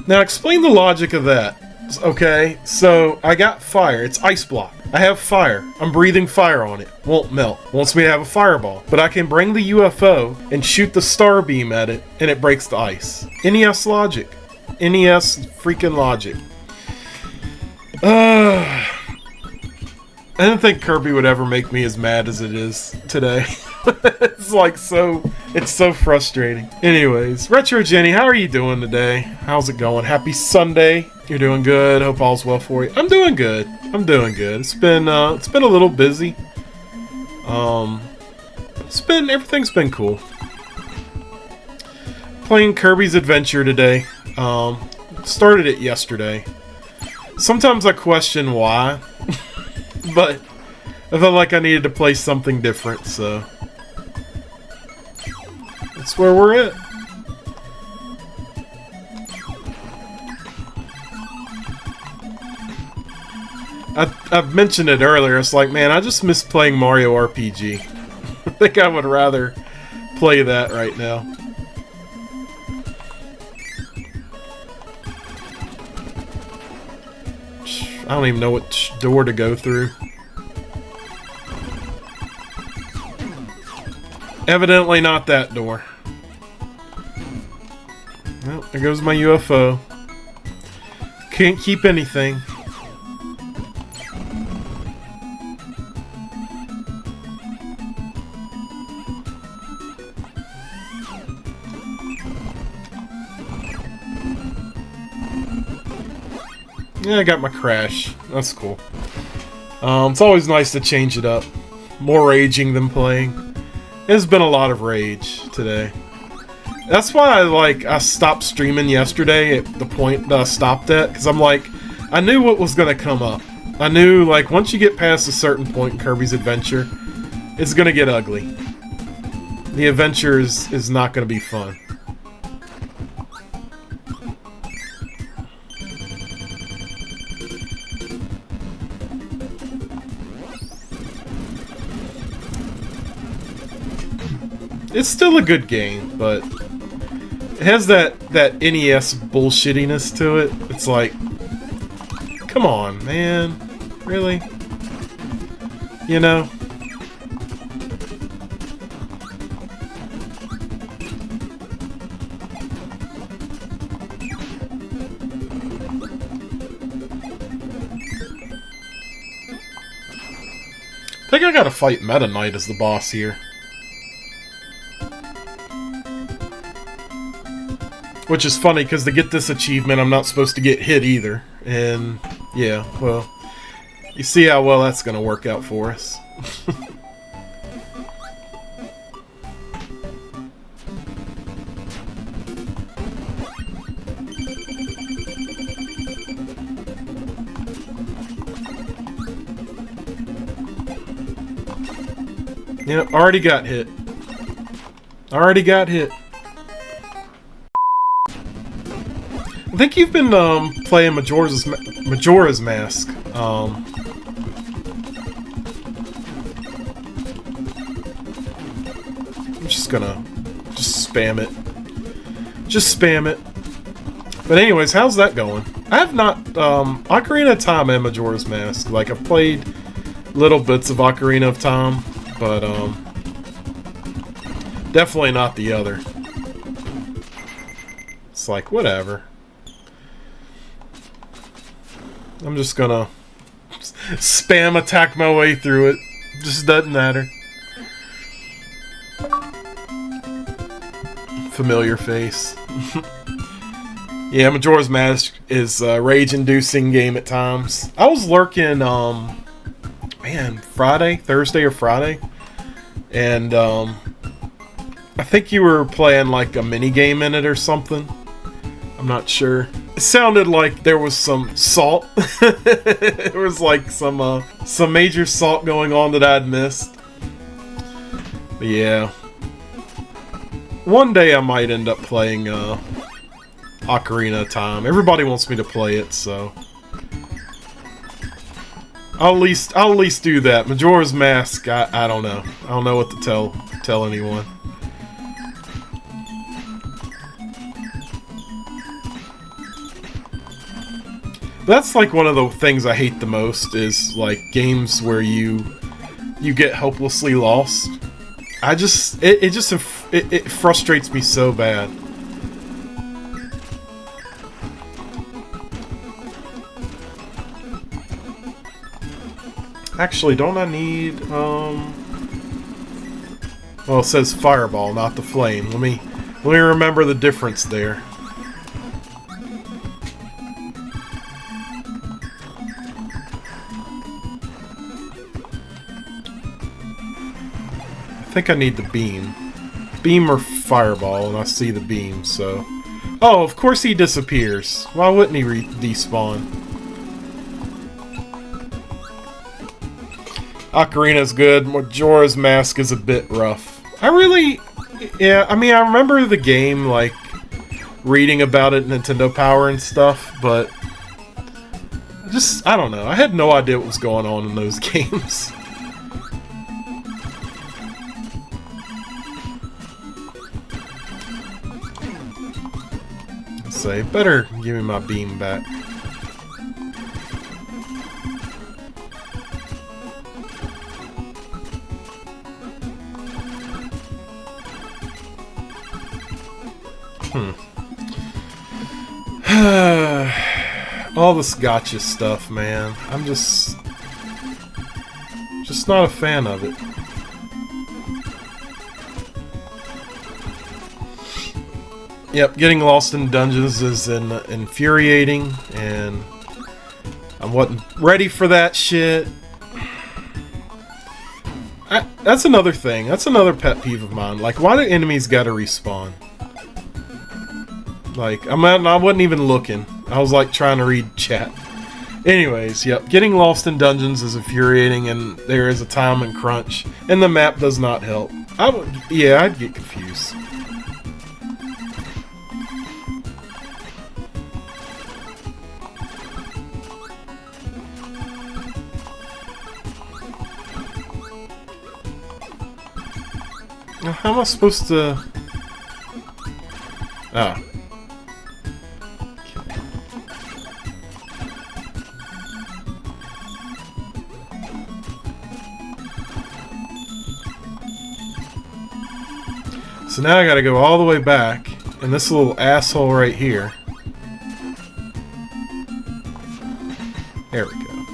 Now, explain the logic of that. Okay, so I got fire. It's ice block. I have fire. I'm breathing fire on it. Won't melt. Wants me to have a fireball. But I can bring the UFO and shoot the star beam at it, and it breaks the ice. NES logic. NES freaking logic. I didn't think Kirby would ever make me as mad as it is today. It's like it's so frustrating. Anyways, Retro Jenny, how are you doing today? How's it going? Happy Sunday. You're doing good. Hope all's well for you. I'm doing good. I'm doing good. It's been a little busy. Everything's been cool. Playing Kirby's Adventure today. Started it yesterday. Sometimes I question why, but I felt like I needed to play something different, so that's where we're at. I've mentioned it earlier, it's like, man, I just miss playing Mario RPG. I think I would rather play that right now. I don't even know which door to go through. Evidently not that door. Well, there goes my UFO. Can't keep anything. Yeah, I got my crash. That's cool. It's always nice to change it up. More raging than playing. There's been a lot of rage today. That's why I stopped streaming yesterday at the point that I stopped at, because I'm like, I knew what was going to come up. I knew, like, once you get past a certain point in Kirby's Adventure, it's going to get ugly. The adventure is not going to be fun. It's still a good game, but it has that NES bullshittiness to it. It's like, come on, man. Really? You know? I think I gotta fight Meta Knight as the boss here. Which is funny, because to get this achievement, I'm not supposed to get hit either. And, yeah, well, you see how well that's going to work out for us. Yeah, already got hit. Already got hit. I think you've been playing Majora's Mask. I'm just gonna spam it. Just spam it. But anyways, how's that going? I have not Ocarina of Time and Majora's Mask. Like, I've played little bits of Ocarina of Time, but definitely not the other. It's like, whatever. I'm just gonna spam attack my way through it. Just doesn't matter. Familiar face. Yeah, Majora's Mask is a rage-inducing game at times. I was lurking, man, Thursday or Friday. And, I think you were playing, like, a mini-game in it or something. I'm not sure. It sounded like there was some salt. There was like some major salt going on that I'd missed. But yeah. One day I might end up playing Ocarina of Time. Everybody wants me to play it, so I'll at least do that. Majora's Mask, I don't know. I don't know what to tell anyone. That's like one of the things I hate the most, is like games where you get hopelessly lost. It frustrates me so bad. Actually, don't I need well, it says fireball, not the flame. Let me remember the difference there. I think I need the beam. Beam or fireball, and I see the beam, so... Oh, of course he disappears. Why wouldn't he despawn? Ocarina's good. Majora's Mask is a bit rough. Yeah, I mean, I remember the game, like, reading about it, Nintendo Power and stuff, but I don't know. I had no idea what was going on in those games. Say, better give me my beam back. All this gotcha stuff, man. I'm just not a fan of it. Yep, getting lost in dungeons is infuriating, and I wasn't ready for that shit. That's another thing. That's another pet peeve of mine. Like, why do enemies gotta respawn? Like, I wasn't even looking. I was like trying to read chat. Anyways, yep, getting lost in dungeons is infuriating, and there is a time and crunch, and the map does not help. Yeah, I'd get confused. Now, how am I supposed to... Ah. So now I gotta go all the way back, and this little asshole right here. There we go.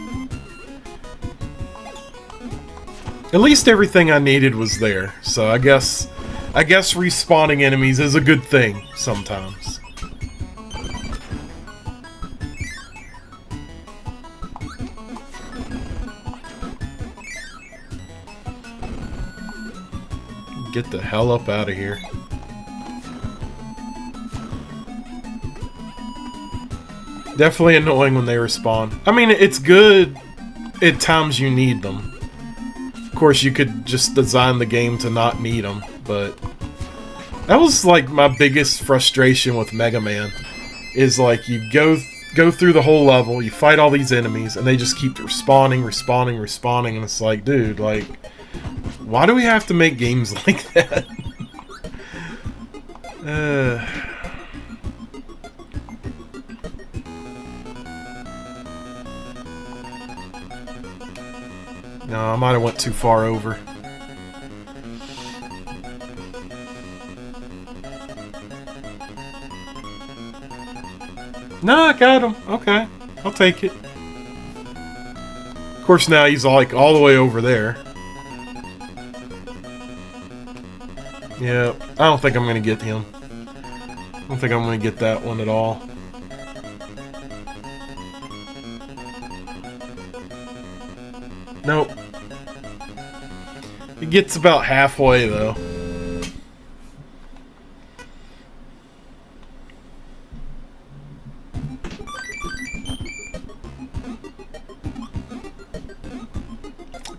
At least everything I needed was there, so I guess respawning enemies is a good thing sometimes. Get the hell up out of here. Definitely annoying when they respawn. I mean, it's good at times you need them. Of course, you could just design the game to not need them, but that was like my biggest frustration with Mega Man. Is like you go through the whole level, you fight all these enemies, and they just keep respawning, and it's like, dude, like, why do we have to make games like that? No, I might have went too far over. No, I got him. Okay, I'll take it. Of course, now he's like all the way over there. Yeah, I don't think I'm gonna get him. I don't think I'm gonna get that one at all. Nope. It gets about halfway, though.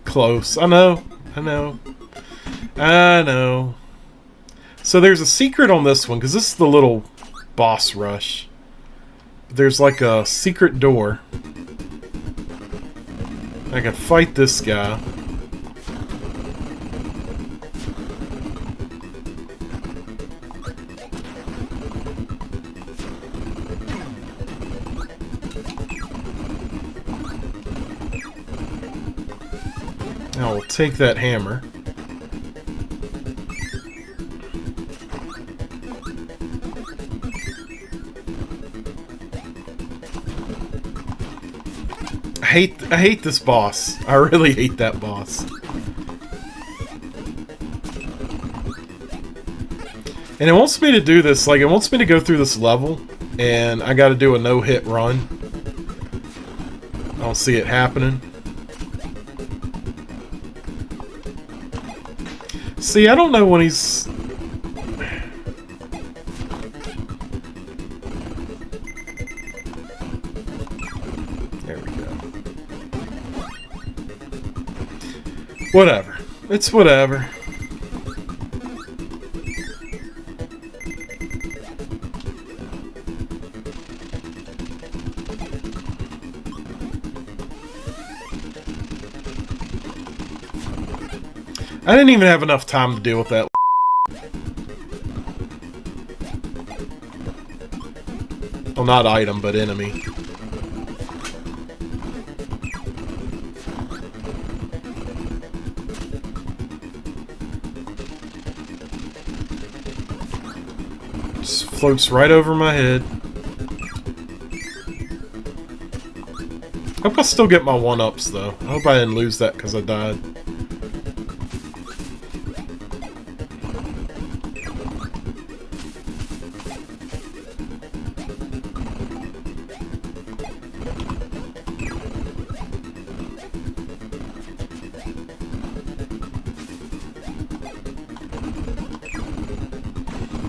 Close. I know. So there's a secret on this one, because this is the little boss rush. There's like a secret door. I can fight this guy. Now we'll take that hammer. I hate this boss. I really hate that boss. And it wants me to do this, like, it wants me to go through this level, and I gotta do a no-hit run. I don't see it happening. See, I don't know when he's... There we go. Whatever. It's whatever. I didn't even have enough time to deal with that. Well, not item, but enemy. Just floats right over my head. Hope I still get my 1-ups though. I hope I didn't lose that because I died.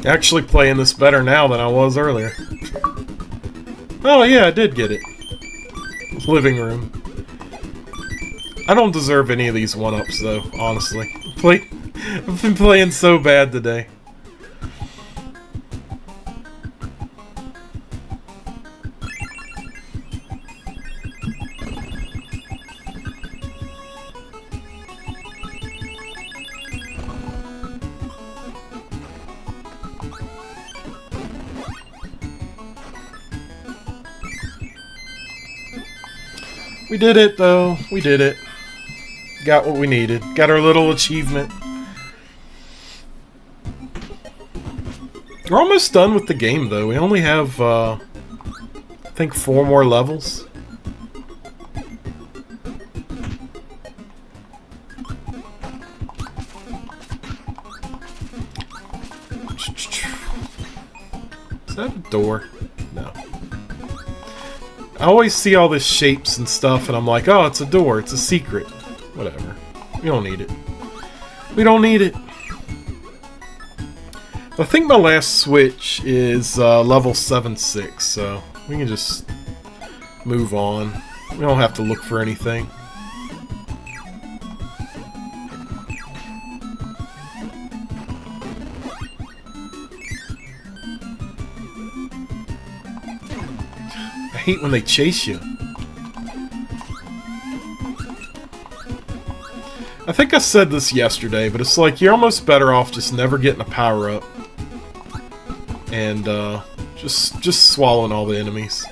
Actually playing this better now than I was earlier. Oh yeah, I did get it. Living room. I don't deserve any of these 1-ups though, honestly. I've been playing so bad today. We did it, though. We did it. Got what we needed. Got our little achievement. We're almost done with the game, though. We only have, I think 4 more levels. Is that a door? No. I always see all these shapes and stuff, and I'm like, oh, it's a door. It's a secret. Whatever. We don't need it. We don't need it. I think my last switch is level 7-6, so we can just move on. We don't have to look for anything. I hate when they chase you. I think I said this yesterday, but it's like you're almost better off just never getting a power-up. And just swallowing all the enemies.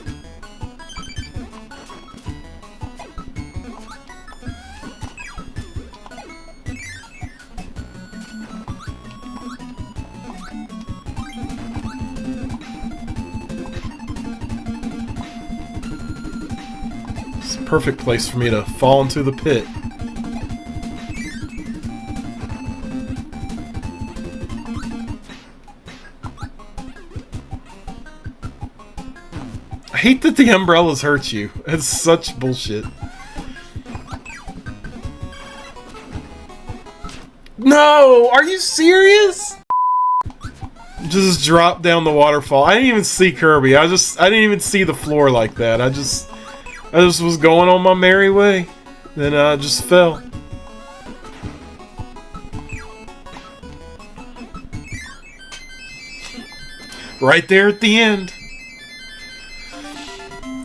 It's a perfect place for me to fall into the pit. I hate that the umbrellas hurt you. It's such bullshit. No! Are you serious? Just drop down the waterfall. I didn't even see Kirby. I didn't even see the floor like that. I just was going on my merry way. Then I just fell. Right there at the end.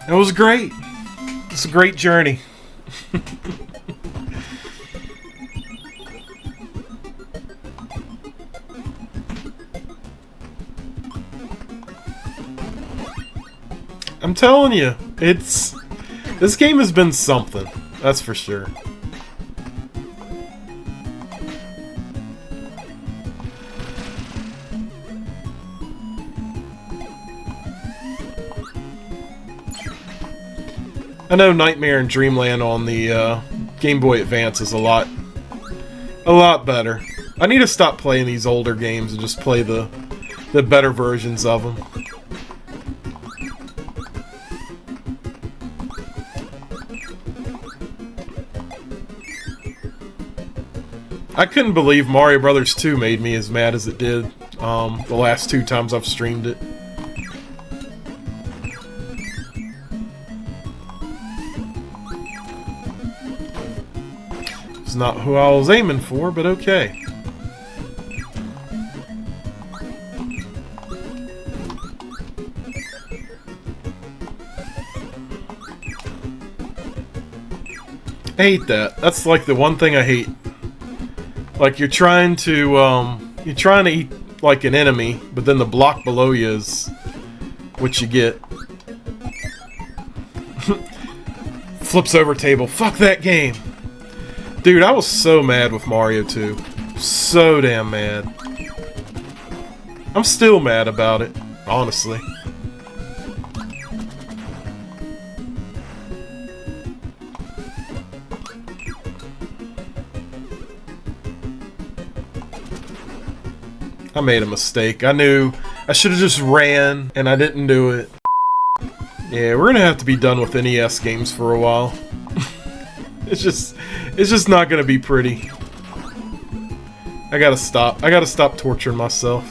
It was great. It's a great journey. I'm telling you, this game has been something. That's for sure. I know Nightmare and Dreamland on the Game Boy Advance is a lot better. I need to stop playing these older games and just play the better versions of them. I couldn't believe Mario Brothers 2 made me as mad as it did the last 2 times I've streamed it. It's not who I was aiming for, but okay. I hate that. That's like the one thing I hate. Like you're trying to eat like an enemy, but then the block below you is what you get. Flips over table. Fuck that game. Dude, I was so mad with Mario 2. So damn mad. I'm still mad about it, honestly. I made a mistake. I knew I should have just ran, and I didn't do it. Yeah, we're gonna have to be done with NES games for a while. It's just not gonna be pretty. I gotta stop. I gotta stop torturing myself.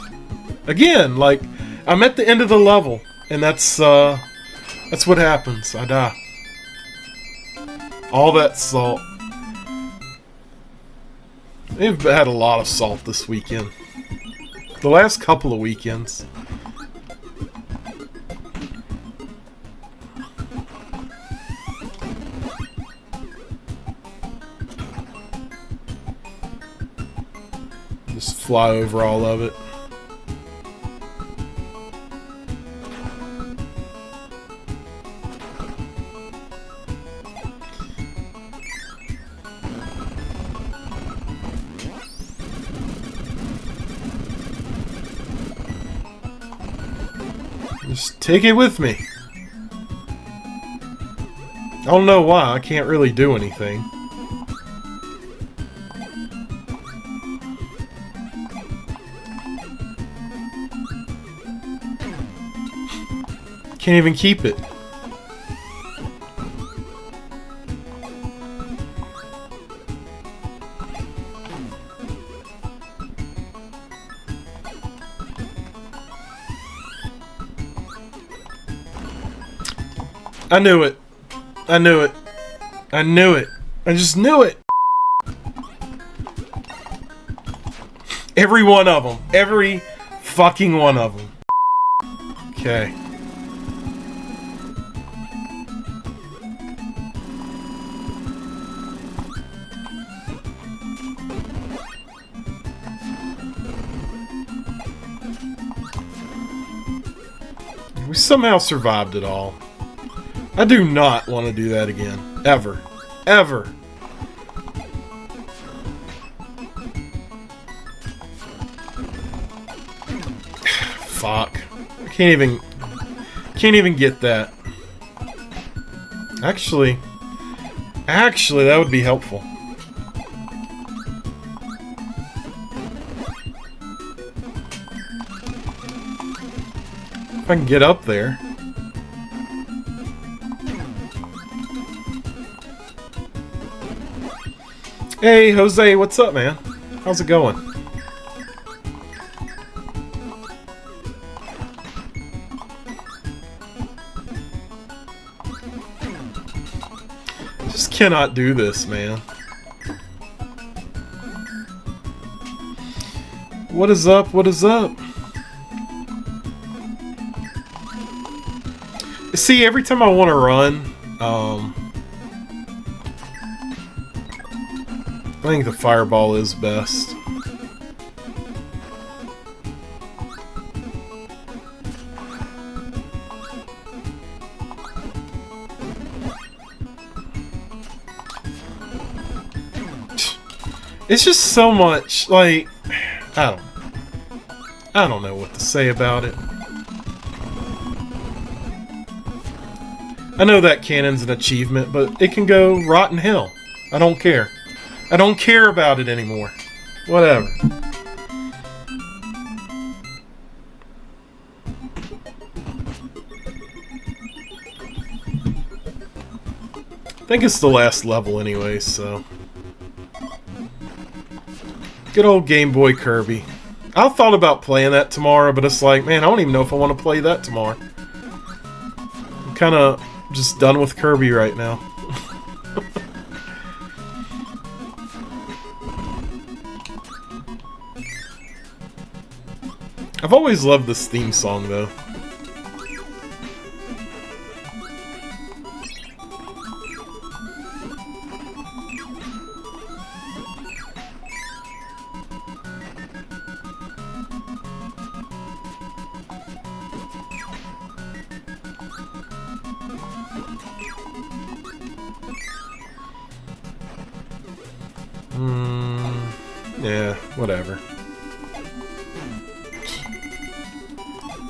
Again, like, I'm at the end of the level, and that's what happens. I die. All that salt. They've had a lot of salt this weekend. The last couple of weekends. Just fly over all of it. Just take it with me. I don't know why. I can't really do anything. Can't even keep it. I knew it. I knew it. I knew it. I just knew it. Every one of them. Every fucking one of them. Okay. We somehow survived it all. I do not want to do that again. Ever. Ever. Fuck. I can't even get that. Actually, that would be helpful. If I can get up there. Hey, Jose, what's up, man? How's it going? Just cannot do this, man. What is up? What is up? See, every time I want to run, I think the fireball is best. It's just so much, like, I don't know what to say about it. I know that cannon's an achievement, but it can go rotten hell. I don't care. I don't care about it anymore. Whatever. I think it's the last level anyway, so... Good old Game Boy Kirby. I thought about playing that tomorrow, but it's like, man, I don't even know if I want to play that tomorrow. I'm kind of just done with Kirby right now. I've always loved this theme song, though. Yeah, whatever.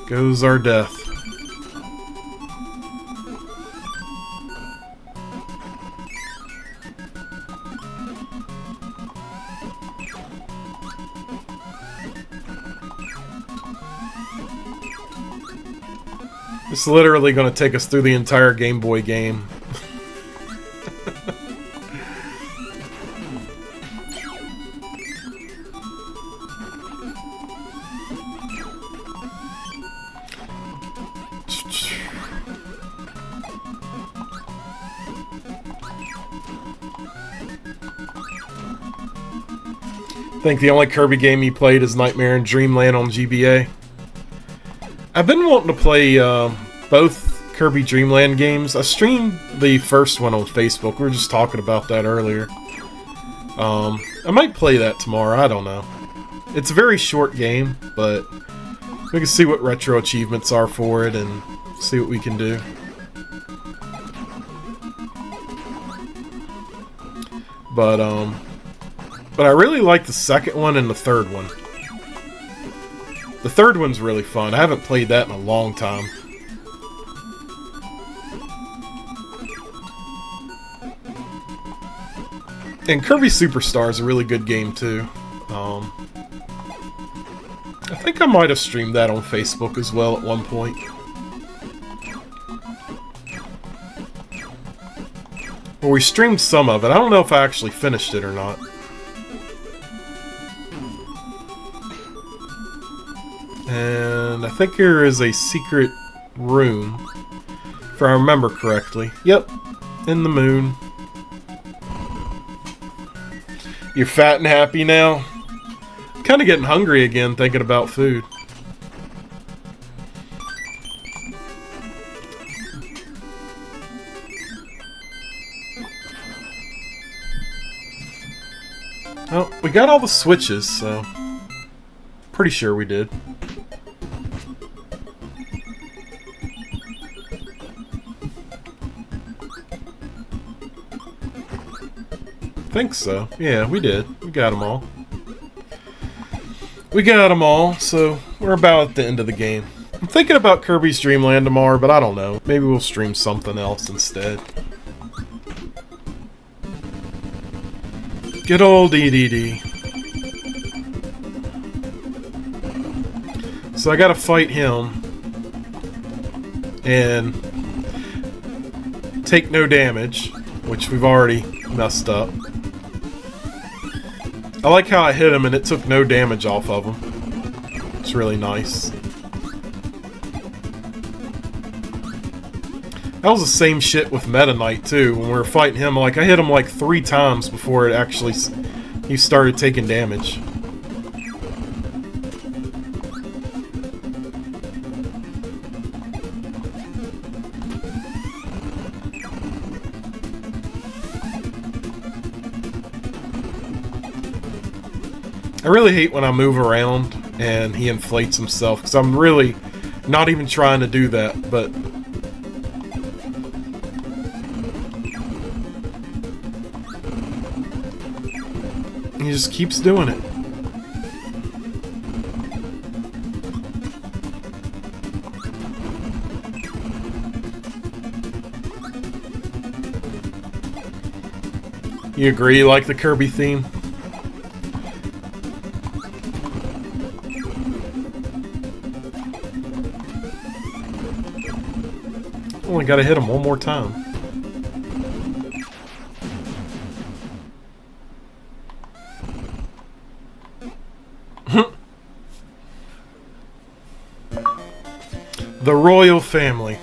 Goes our death. It's literally going to take us through the entire Game Boy game. I think the only Kirby game he played is Nightmare in Dreamland on GBA. I've been wanting to play both Kirby Dreamland games. I streamed the first one on Facebook. We were just talking about that earlier. I might play that tomorrow. I don't know. It's a very short game, but we can see what retro achievements are for it and see what we can do. But I really like the second one and the third one. The third one's really fun. I haven't played that in a long time. And Kirby Superstar is a really good game too. I think I might have streamed that on Facebook as well at one point. Well, we streamed some of it. I don't know if I actually finished it or not. And I think there is a secret room, if I remember correctly. Yep, in the moon. You're fat and happy now? Kind of getting hungry again thinking about food. Well, we got all the switches, so pretty sure we did. Think so. Yeah, we did. We got them all. We got them all, so we're about at the end of the game. I'm thinking about Kirby's Dream Land tomorrow, but I don't know. Maybe we'll stream something else instead. Good old EDD. So I gotta fight him and take no damage, which we've already messed up. I like how I hit him and it took no damage off of him. It's really nice. That was the same shit with Meta Knight too. When we were fighting him, like I hit him like 3 times before it actually he started taking damage. I really hate when I move around and he inflates himself, because I'm really not even trying to do that, but he just keeps doing it. You agree you like the Kirby theme? Only gotta hit him one more time. The royal family.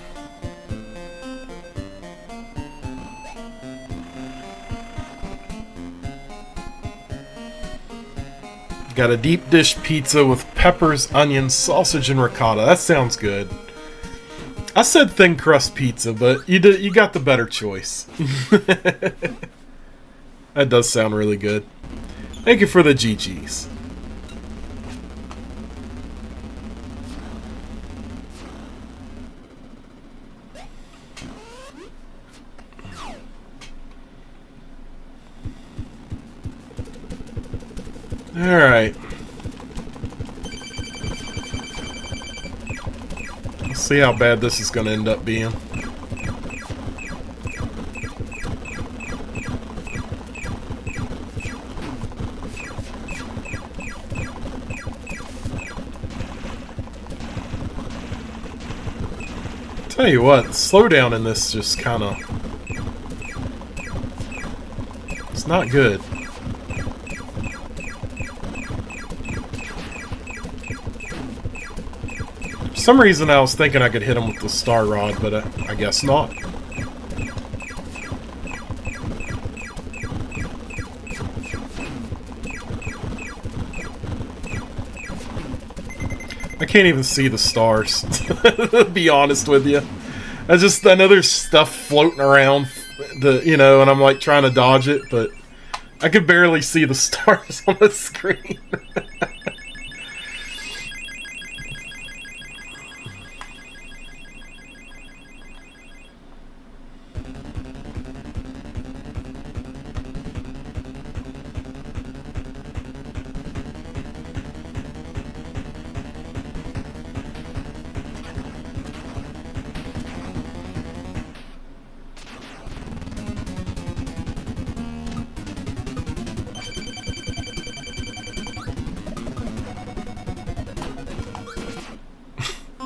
Got a deep dish pizza with peppers, onions, sausage, and ricotta. That sounds good. I said thin crust pizza, but you got the better choice. That does sound really good. Thank you for the GGs. Alright. Let's see how bad this is going to end up being. Tell you what, the slowdown in this just kind of... It's not good. For some reason I was thinking I could hit him with the star rod, but I guess not. I can't even see the stars, to be honest with you. I know there's stuff floating around, and I'm like trying to dodge it, but I could barely see the stars on the screen.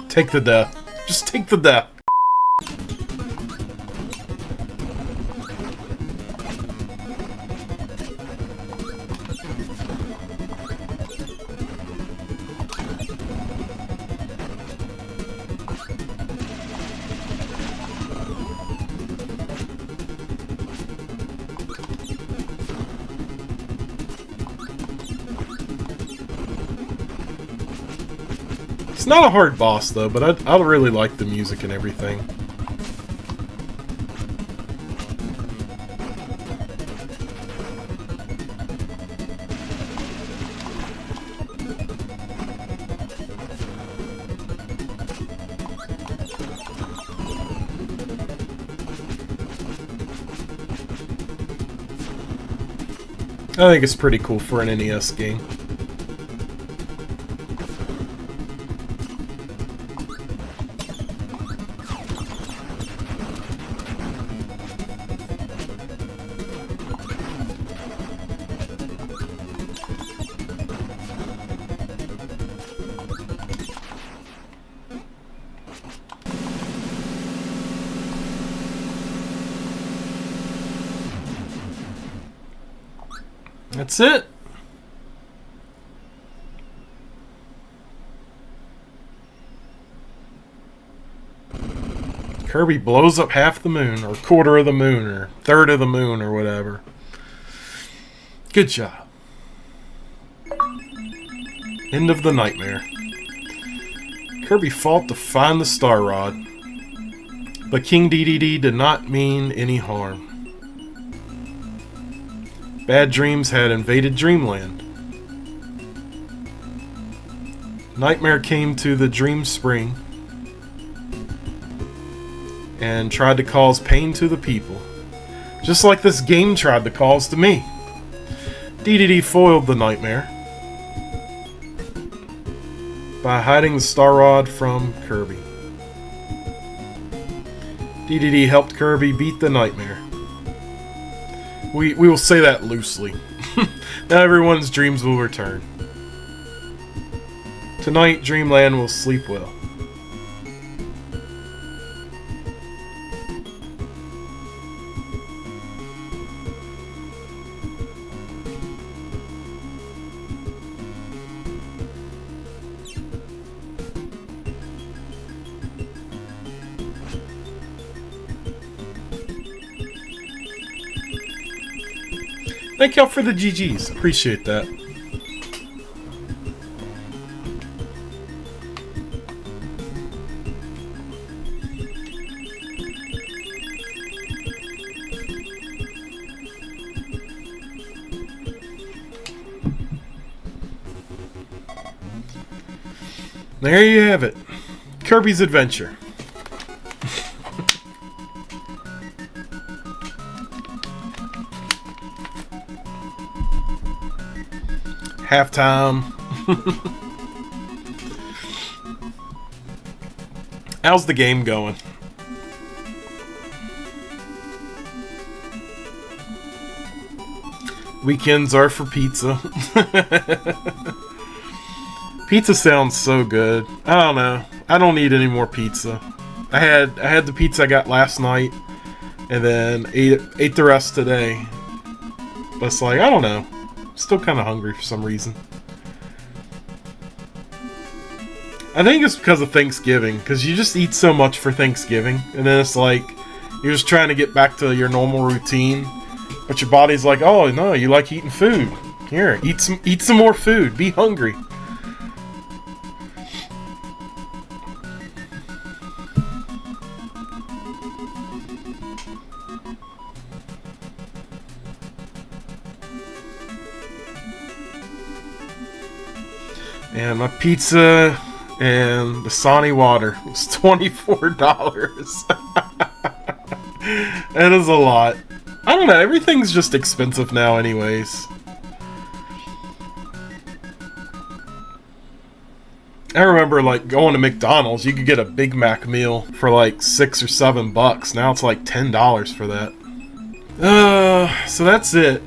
Take the death. Just take the death. It's not a hard boss, though, but I really like the music and everything. I think it's pretty cool for an NES game. That's it. Kirby blows up half the moon, or quarter of the moon, or third of the moon, or whatever. Good job. End of the nightmare. Kirby fought to find the Star Rod, but King Dedede did not mean any harm. Bad dreams had invaded Dreamland. Nightmare came to the Dream Spring and tried to cause pain to the people, just like this game tried to cause to me. Dedede foiled the Nightmare by hiding the Star Rod from Kirby. Dedede helped Kirby beat the Nightmare. We will say that loosely. Now everyone's dreams will return. Tonight, Dreamland will sleep well. Thank y'all for the GGs. Appreciate that. There you have it. Kirby's Adventure. Halftime. How's the game going? Weekends are for pizza. Pizza sounds so good. I don't know. I don't need any more pizza. I had the pizza I got last night, and then ate the rest today. But it's like, I don't know. Still kind of hungry for some reason. I think it's because of Thanksgiving, because you just eat so much for Thanksgiving, and then it's like you're just trying to get back to your normal routine, but your body's like, oh no, you like eating food. Here, eat some more food. Be hungry. And my pizza and the Dasani water was $24. That is a lot. I don't know, everything's just expensive now anyways. I remember like going to McDonald's, you could get a Big Mac meal for like $6 or $7. Now it's like $10 for that. So that's it.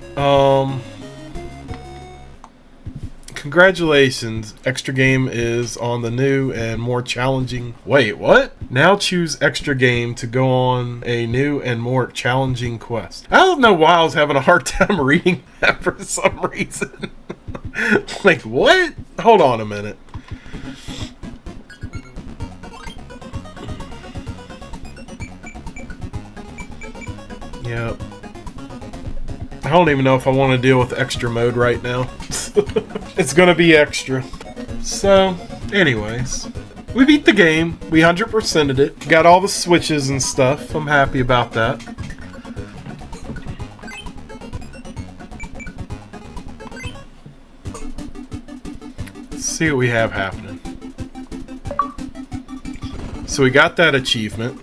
Congratulations, Extra Game is on the new and more challenging... Wait, what? Now choose Extra Game to go on a new and more challenging quest. I don't know why I was having a hard time reading that for some reason. Like, what? Hold on a minute. Yep. I don't even know if I want to deal with extra mode right now. It's gonna be extra. So, anyways, we beat the game. We 100%ed it. Got all the switches and stuff. I'm happy about that. Let's see what we have happening. So we got that achievement.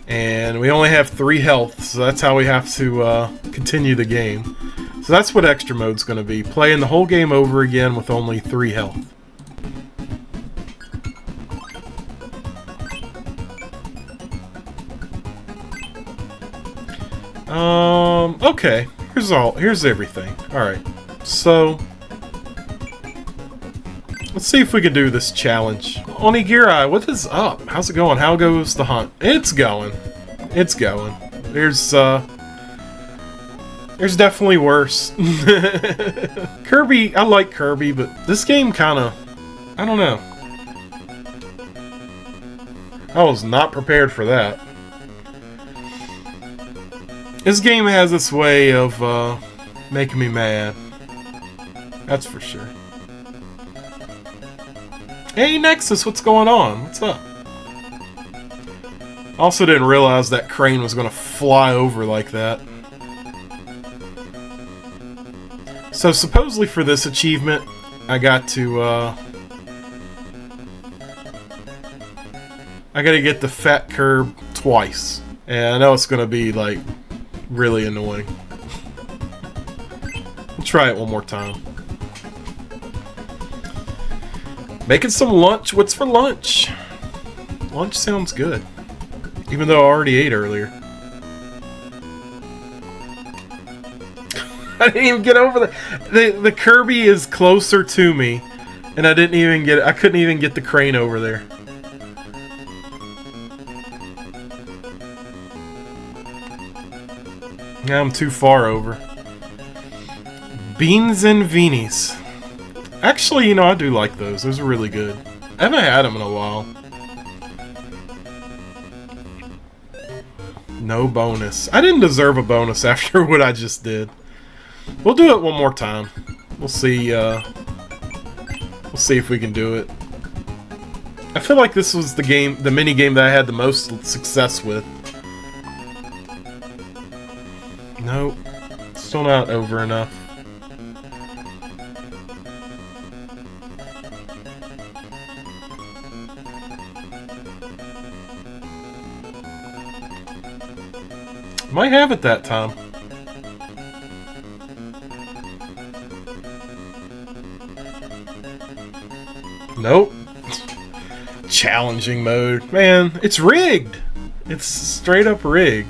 And we only have 3 health, so that's how we have to continue the game. So that's what extra mode's going to be. Playing the whole game over again with only 3 health. Okay. Here's everything. Alright. So let's see if we can do this challenge. Onigiri, what is up? How's it going? How goes the hunt? It's going. It's going. There's definitely worse. Kirby, I like Kirby, but this game kinda... I don't know. I was not prepared for that. This game has its way of making me mad. That's for sure. Hey Nexus, what's going on? What's up? Also didn't realize that crane was gonna fly over like that. So supposedly for this achievement, I got to I gotta get the fat curb twice. And I know it's gonna be like really annoying. We'll try it one more time. Making some lunch. What's for lunch? Lunch sounds good. Even though I already ate earlier. I didn't even get over the Kirby is closer to me, and I couldn't even get the crane over there. Now I'm too far over. Beans and Veenies. Actually, you know, I do like those. Those are really good. I haven't had them in a while. No bonus. I didn't deserve a bonus after what I just did. We'll do it one more time. We'll see if we can do it. I feel like this was the mini game that I had the most success with. Nope. Still not over enough. Might have it that time. Nope. Challenging mode. Man, it's rigged. It's straight up rigged.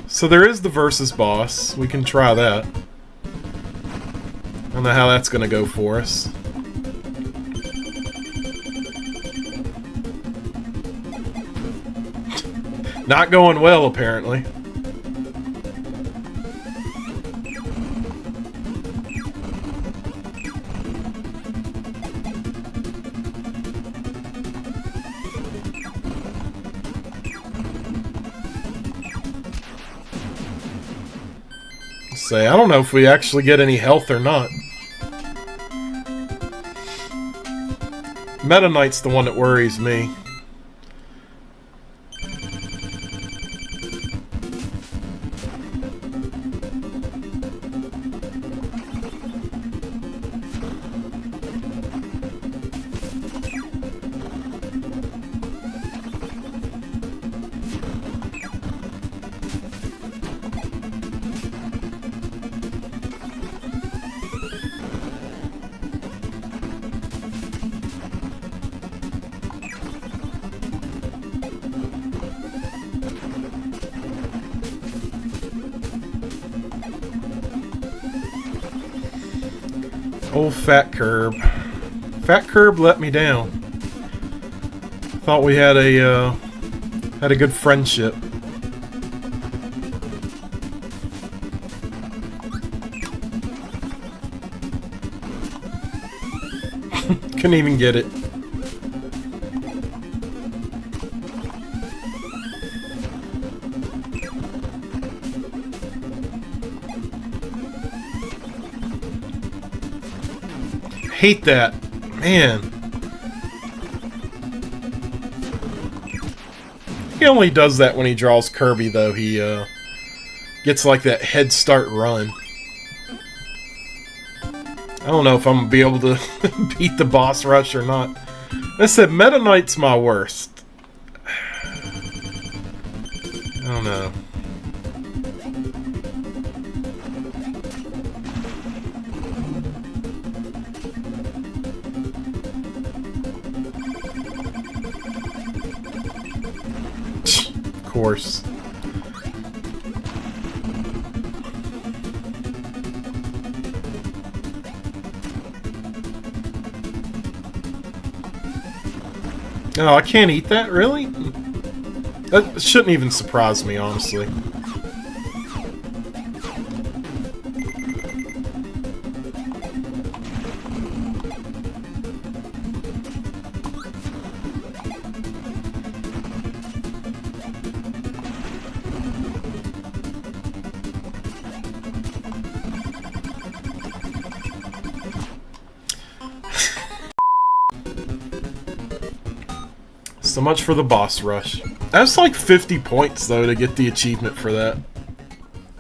So there is the versus boss. We can try that. I don't know how that's going to go for us. Not going well, apparently. Say, I don't know if we actually get any health or not. Meta Knight's the one that worries me. Old Fat Kirb. Fat Kirb let me down. Thought we had a good friendship. Couldn't even get it. Hate that. Man. He only does that when he draws Kirby, though. He gets like that head start run. I don't know if I'm going to be able to beat the boss rush or not. I said Meta Knight's my worst. I don't know. Of course. Oh, I can't eat that? Really? That shouldn't even surprise me, honestly. So much for the boss rush. That's like 50 points, though, to get the achievement for that.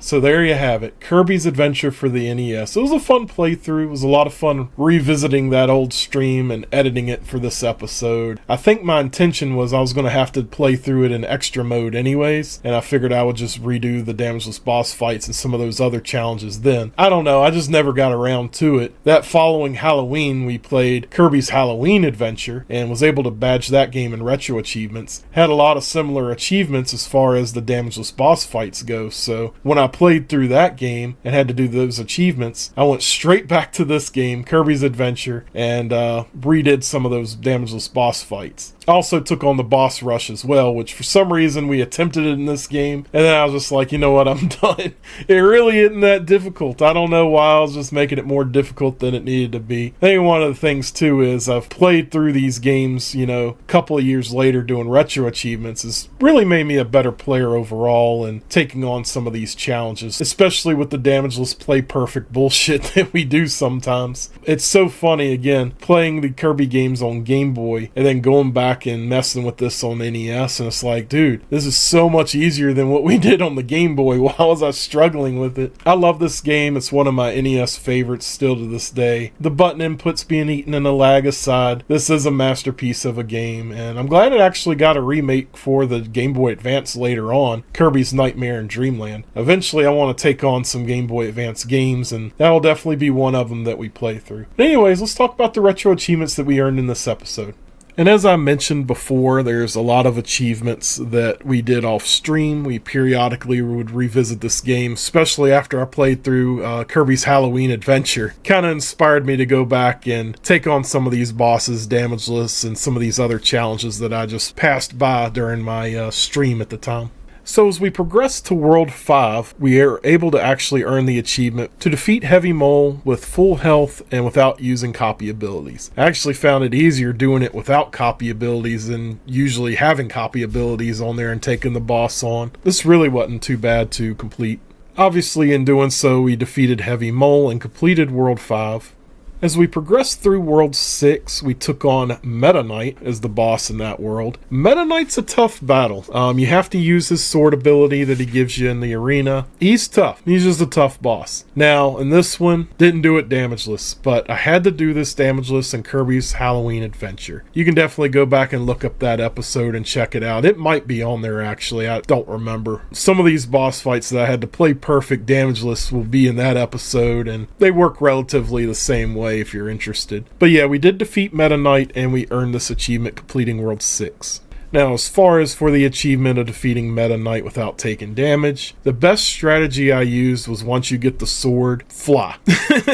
So there you have it, Kirby's Adventure for the NES. It was a fun playthrough. It was a lot of fun revisiting that old stream and editing it for this episode. I think my intention was I was going to have to play through it in extra mode anyways, and I figured I would just redo the damageless boss fights and some of those other challenges then. I don't know, I just never got around to it. That following Halloween, we played Kirby's Halloween Adventure and was able to badge that game in retro achievements. Had a lot of similar achievements as far as the damageless boss fights go, so when I played through that game and had to do those achievements, I went straight back to this game, Kirby's Adventure, and redid some of those damageless boss fights. Also took on the boss rush as well, which for some reason we attempted it in this game, and then I was just like, you know what, I'm done. It really isn't that difficult. I don't know why I was just making it more difficult than it needed to be. I think one of the things too is I've played through these games, you know, a couple of years later doing retro achievements has really made me a better player overall and taking on some of these challenges challenges, especially with the damageless play perfect bullshit that we do sometimes. It's so funny, again, playing the Kirby games on Game Boy and then going back and messing with this on NES, and it's like, dude, this is so much easier than what we did on the Game Boy. Why was I struggling with it? I love this game. It's one of my NES favorites still to this day. The button inputs being eaten and the lag aside, this is a masterpiece of a game, and I'm glad it actually got a remake for the Game Boy Advance later on, Kirby's Nightmare in Dreamland. Eventually I want to take on some Game Boy Advance games, and that'll definitely be one of them that we play through. But anyways, let's talk about the retro achievements that we earned in this episode. And as I mentioned before, there's a lot of achievements that we did off stream. We periodically would revisit this game, especially after I played through Kirby's Halloween Adventure. Kind of inspired me to go back and take on some of these bosses, damageless, and some of these other challenges that I just passed by during my stream at the time. So as we progress to World 5, we are able to actually earn the achievement to defeat Heavy Mole with full health and without using copy abilities. I actually found it easier doing it without copy abilities than usually having copy abilities on there and taking the boss on. This really wasn't too bad to complete. Obviously, in doing so, we defeated Heavy Mole and completed World 5. As we progressed through World 6, we took on Meta Knight as the boss in that world. Meta Knight's a tough battle. You have to use his sword ability that he gives you in the arena. He's tough. He's just a tough boss. Now, in this one, didn't do it damageless, but I had to do this damageless in Kirby's Halloween Adventure. You can definitely go back and look up that episode and check it out. It might be on there, actually. I don't remember. Some of these boss fights that I had to play perfect damageless will be in that episode, and they work relatively the same way if you're interested. But yeah, we did defeat Meta Knight and we earned this achievement completing World 6. Now, as far as for the achievement of defeating Meta Knight without taking damage, the best strategy I used was once you get the sword, fly.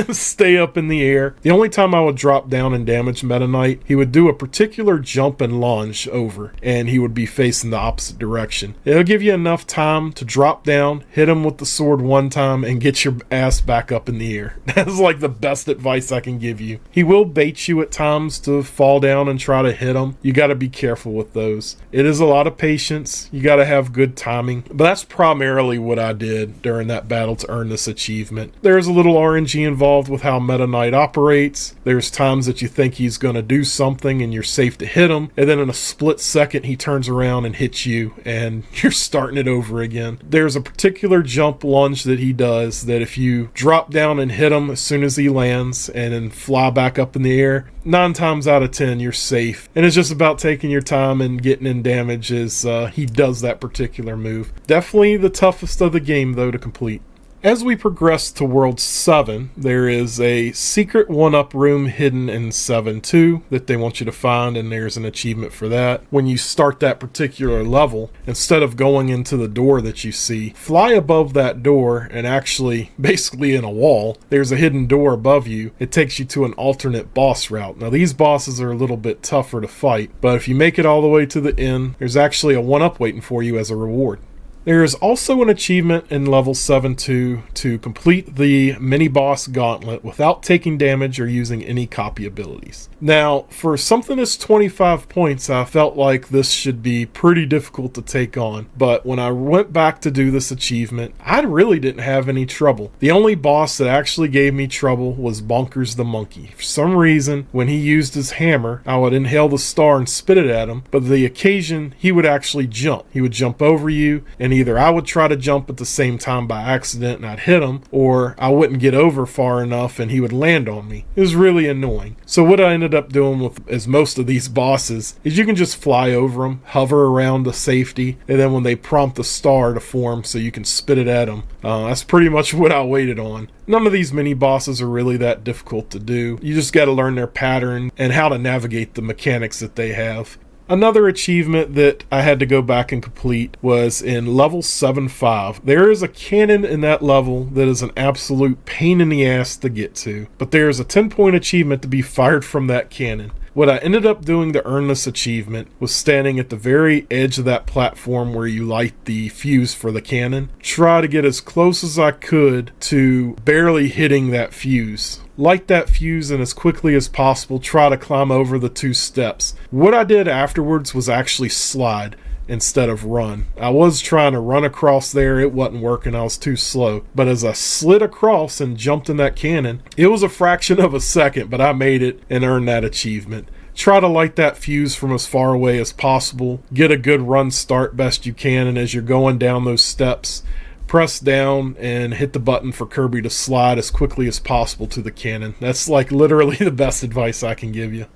Stay up in the air. The only time I would drop down and damage Meta Knight, he would do a particular jump and lunge over, and he would be facing the opposite direction. It'll give you enough time to drop down, hit him with the sword one time, and get your ass back up in the air. That's like the best advice I can give you. He will bait you at times to fall down and try to hit him. You got to be careful with those. It is a lot of patience. You got to have good timing. But that's primarily what I did during that battle to earn this achievement. There's a little RNG involved with how Meta Knight operates. There's times that you think he's going to do something and you're safe to hit him, and then in a split second he turns around and hits you and you're starting it over again. There's a particular jump lunge that he does that if you drop down and hit him as soon as he lands and then fly back up in the air, 9 times out of 10 you're safe. And it's just about taking your time and getting in damage as he does that particular move. Definitely the toughest of the game though to complete. As we progress to World 7, there is a secret 1-up room hidden in 7-2 that they want you to find, and there's an achievement for that. When you start that particular level, instead of going into the door that you see, fly above that door and actually, basically in a wall, there's a hidden door above you. It takes you to an alternate boss route. Now these bosses are a little bit tougher to fight, but if you make it all the way to the end, there's actually a 1-up waiting for you as a reward. There is also an achievement in level 7-2 to complete the mini-boss gauntlet without taking damage or using any copy abilities. Now, for something that's 25 points, I felt like this should be pretty difficult to take on, but when I went back to do this achievement, I really didn't have any trouble. The only boss that actually gave me trouble was Bonkers the Monkey. For some reason, when he used his hammer, I would inhale the star and spit it at him, but the occasion, he would actually jump. He would jump over you, and either I would try to jump at the same time by accident and I'd hit him, or I wouldn't get over far enough and he would land on me. It was really annoying. So what I ended up doing with as most of these bosses is you can just fly over them, hover around the safety, and then when they prompt the star to form so you can spit it at them, that's pretty much what I waited on. None of these mini bosses are really that difficult to do. You just got to learn their pattern and how to navigate the mechanics that they have. Another achievement that I had to go back and complete was in level 7-5. There is a cannon in that level that is an absolute pain in the ass to get to, but there is a 10-point achievement to be fired from that cannon. What I ended up doing to earn this achievement was standing at the very edge of that platform where you light the fuse for the cannon. Try to get as close as I could to barely hitting that fuse. Light that fuse and as quickly as possible try to climb over the 2 steps. What I did afterwards was actually slide. instead of run. I was trying to run across there, it wasn't working, I was too slow. But as I slid across and jumped in that cannon, it was a fraction of a second, but I made it and earned that achievement. Try to light that fuse from as far away as possible. Get a good run start best you can, and as you're going down those steps, press down and hit the button for Kirby to slide as quickly as possible to the cannon. That's like literally the best advice I can give you.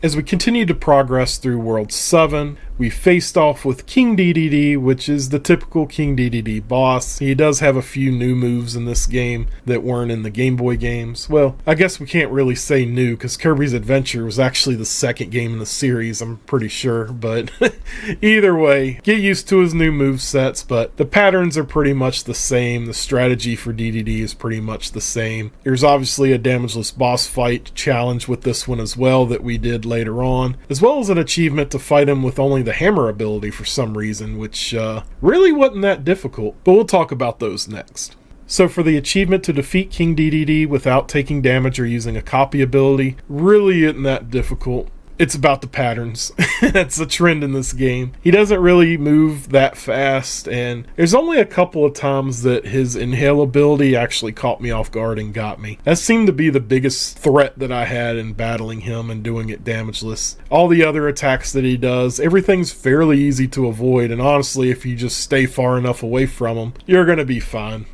As we continue to progress through World 7, we faced off with King Dedede, which is the typical King Dedede boss. He does have a few new moves in this game that weren't in the Game Boy games. Well, I guess we can't really say new, because Kirby's Adventure was actually the second game in the series, I'm pretty sure. But either way, get used to his new move sets, but the patterns are pretty much the same. The strategy for Dedede is pretty much the same. There's obviously a damageless boss fight challenge with this one as well that we did later on, as well as an achievement to fight him with only the hammer ability for some reason, which really wasn't that difficult, but we'll talk about those next. So for the achievement to defeat King Dedede without taking damage or using a copy ability, really isn't that difficult. It's about the patterns. That's a trend in this game. He doesn't really move that fast, and there's only a couple of times that his inhale ability actually caught me off guard and got me. That seemed to be the biggest threat that I had in battling him and doing it damageless. All the other attacks that he does, everything's fairly easy to avoid, and honestly, if you just stay far enough away from him, you're gonna be fine.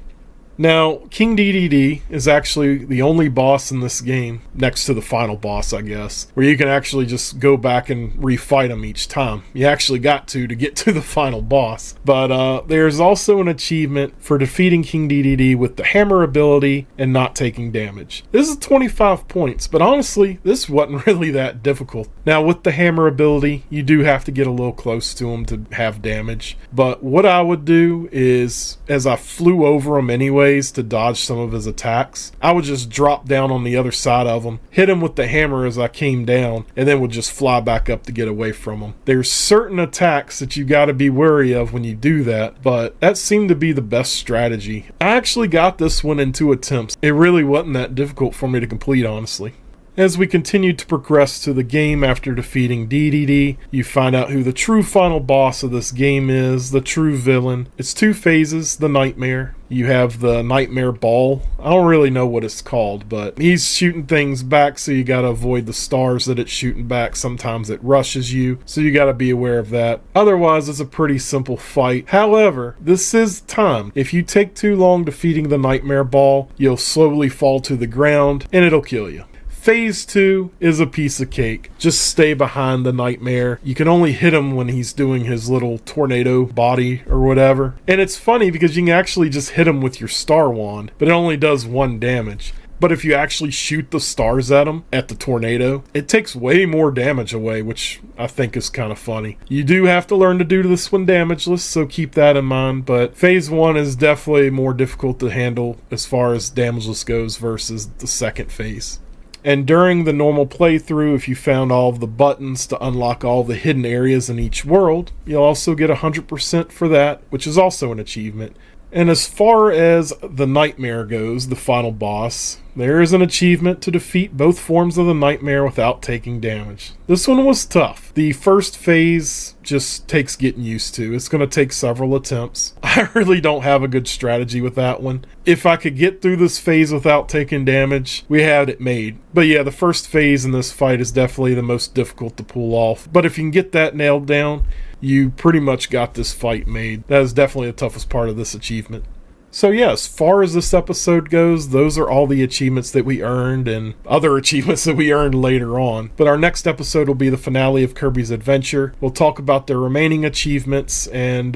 Now, King Dedede is actually the only boss in this game, next to the final boss, I guess, where you can actually just go back and refight him each time. You actually got to get to the final boss. But there's also an achievement for defeating King Dedede with the hammer ability and not taking damage. This is 25 points, but honestly, this wasn't really that difficult. Now, with the hammer ability, you do have to get a little close to him to have damage. But what I would do is, as I flew over him anyway, to dodge some of his attacks, I would just drop down on the other side of him, hit him with the hammer as I came down, and then would just fly back up to get away from him. There's certain attacks that you got to be wary of when you do that, but that seemed to be the best strategy. I actually got this one in 2 attempts. It really wasn't that difficult for me to complete, honestly. As we continue to progress to the game after defeating Dedede, you find out who the true final boss of this game is, the true villain. It's 2 phases, the nightmare. You have the nightmare ball. I don't really know what it's called, but he's shooting things back, so you gotta avoid the stars that it's shooting back. Sometimes it rushes you, so you gotta be aware of that. Otherwise, it's a pretty simple fight. However, this is timed. If you take too long defeating the nightmare ball, you'll slowly fall to the ground, and it'll kill you. Phase 2 is a piece of cake. Just stay behind the nightmare. You can only hit him when he's doing his little tornado body or whatever. And it's funny because you can actually just hit him with your star wand, but it only does 1 damage. But if you actually shoot the stars at him, at the tornado, it takes way more damage away, which I think is kind of funny. You do have to learn to do this one damageless, so keep that in mind, but Phase 1 is definitely more difficult to handle as far as damageless goes versus the second phase. And during the normal playthrough, if you found all of the buttons to unlock all the hidden areas in each world, you'll also get 100% for that, which is also an achievement. And as far as the nightmare goes, the final boss, there is an achievement to defeat both forms of the nightmare without taking damage. This one was tough. The first phase just takes getting used to. It's going to take several attempts. I really don't have a good strategy with that one. If I could get through this phase without taking damage, we had it made. But yeah, the first phase in this fight is definitely the most difficult to pull off. But if you can get that nailed down, you pretty much got this fight made. That is definitely the toughest part of this achievement. So yeah, as far as this episode goes, those are all the achievements that we earned and other achievements that we earned later on. But our next episode will be the finale of Kirby's Adventure. We'll talk about the remaining achievements and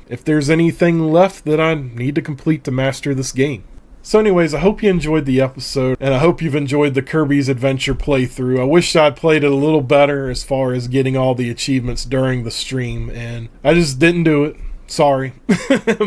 if there's anything left that I need to complete to master this game. So anyways, I hope you enjoyed the episode, and I hope you've enjoyed the Kirby's Adventure playthrough. I wish I'd played it a little better as far as getting all the achievements during the stream, and I just didn't do it. sorry.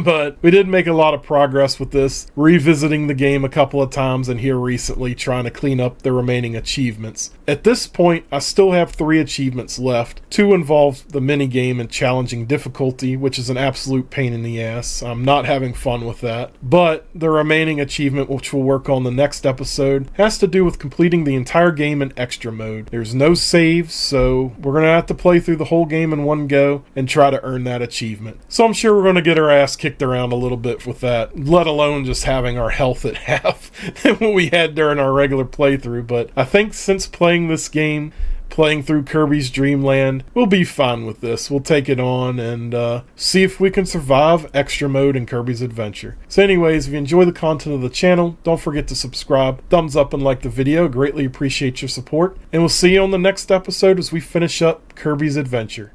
But we did make a lot of progress with this, revisiting the game a couple of times and here recently trying to clean up the remaining achievements. At this point, I still have 3 achievements left. 2 involve the minigame and challenging difficulty, which is an absolute pain in the ass. I'm not having fun with that. But the remaining achievement, which we'll work on the next episode, has to do with completing the entire game in extra mode. There's no saves, so we're going to have to play through the whole game in one go and try to earn that achievement. So I'm sure we're going to get our ass kicked around a little bit with that, let alone just having our health at half than what we had during our regular playthrough. But I think since playing this game, playing through Kirby's Dream Land, we'll be fine with this. We'll take it on and see if we can survive extra mode in Kirby's Adventure. So anyways, if you enjoy the content of the channel, don't forget to subscribe, thumbs up, and like the video. Greatly appreciate your support. And we'll see you on the next episode as we finish up Kirby's Adventure.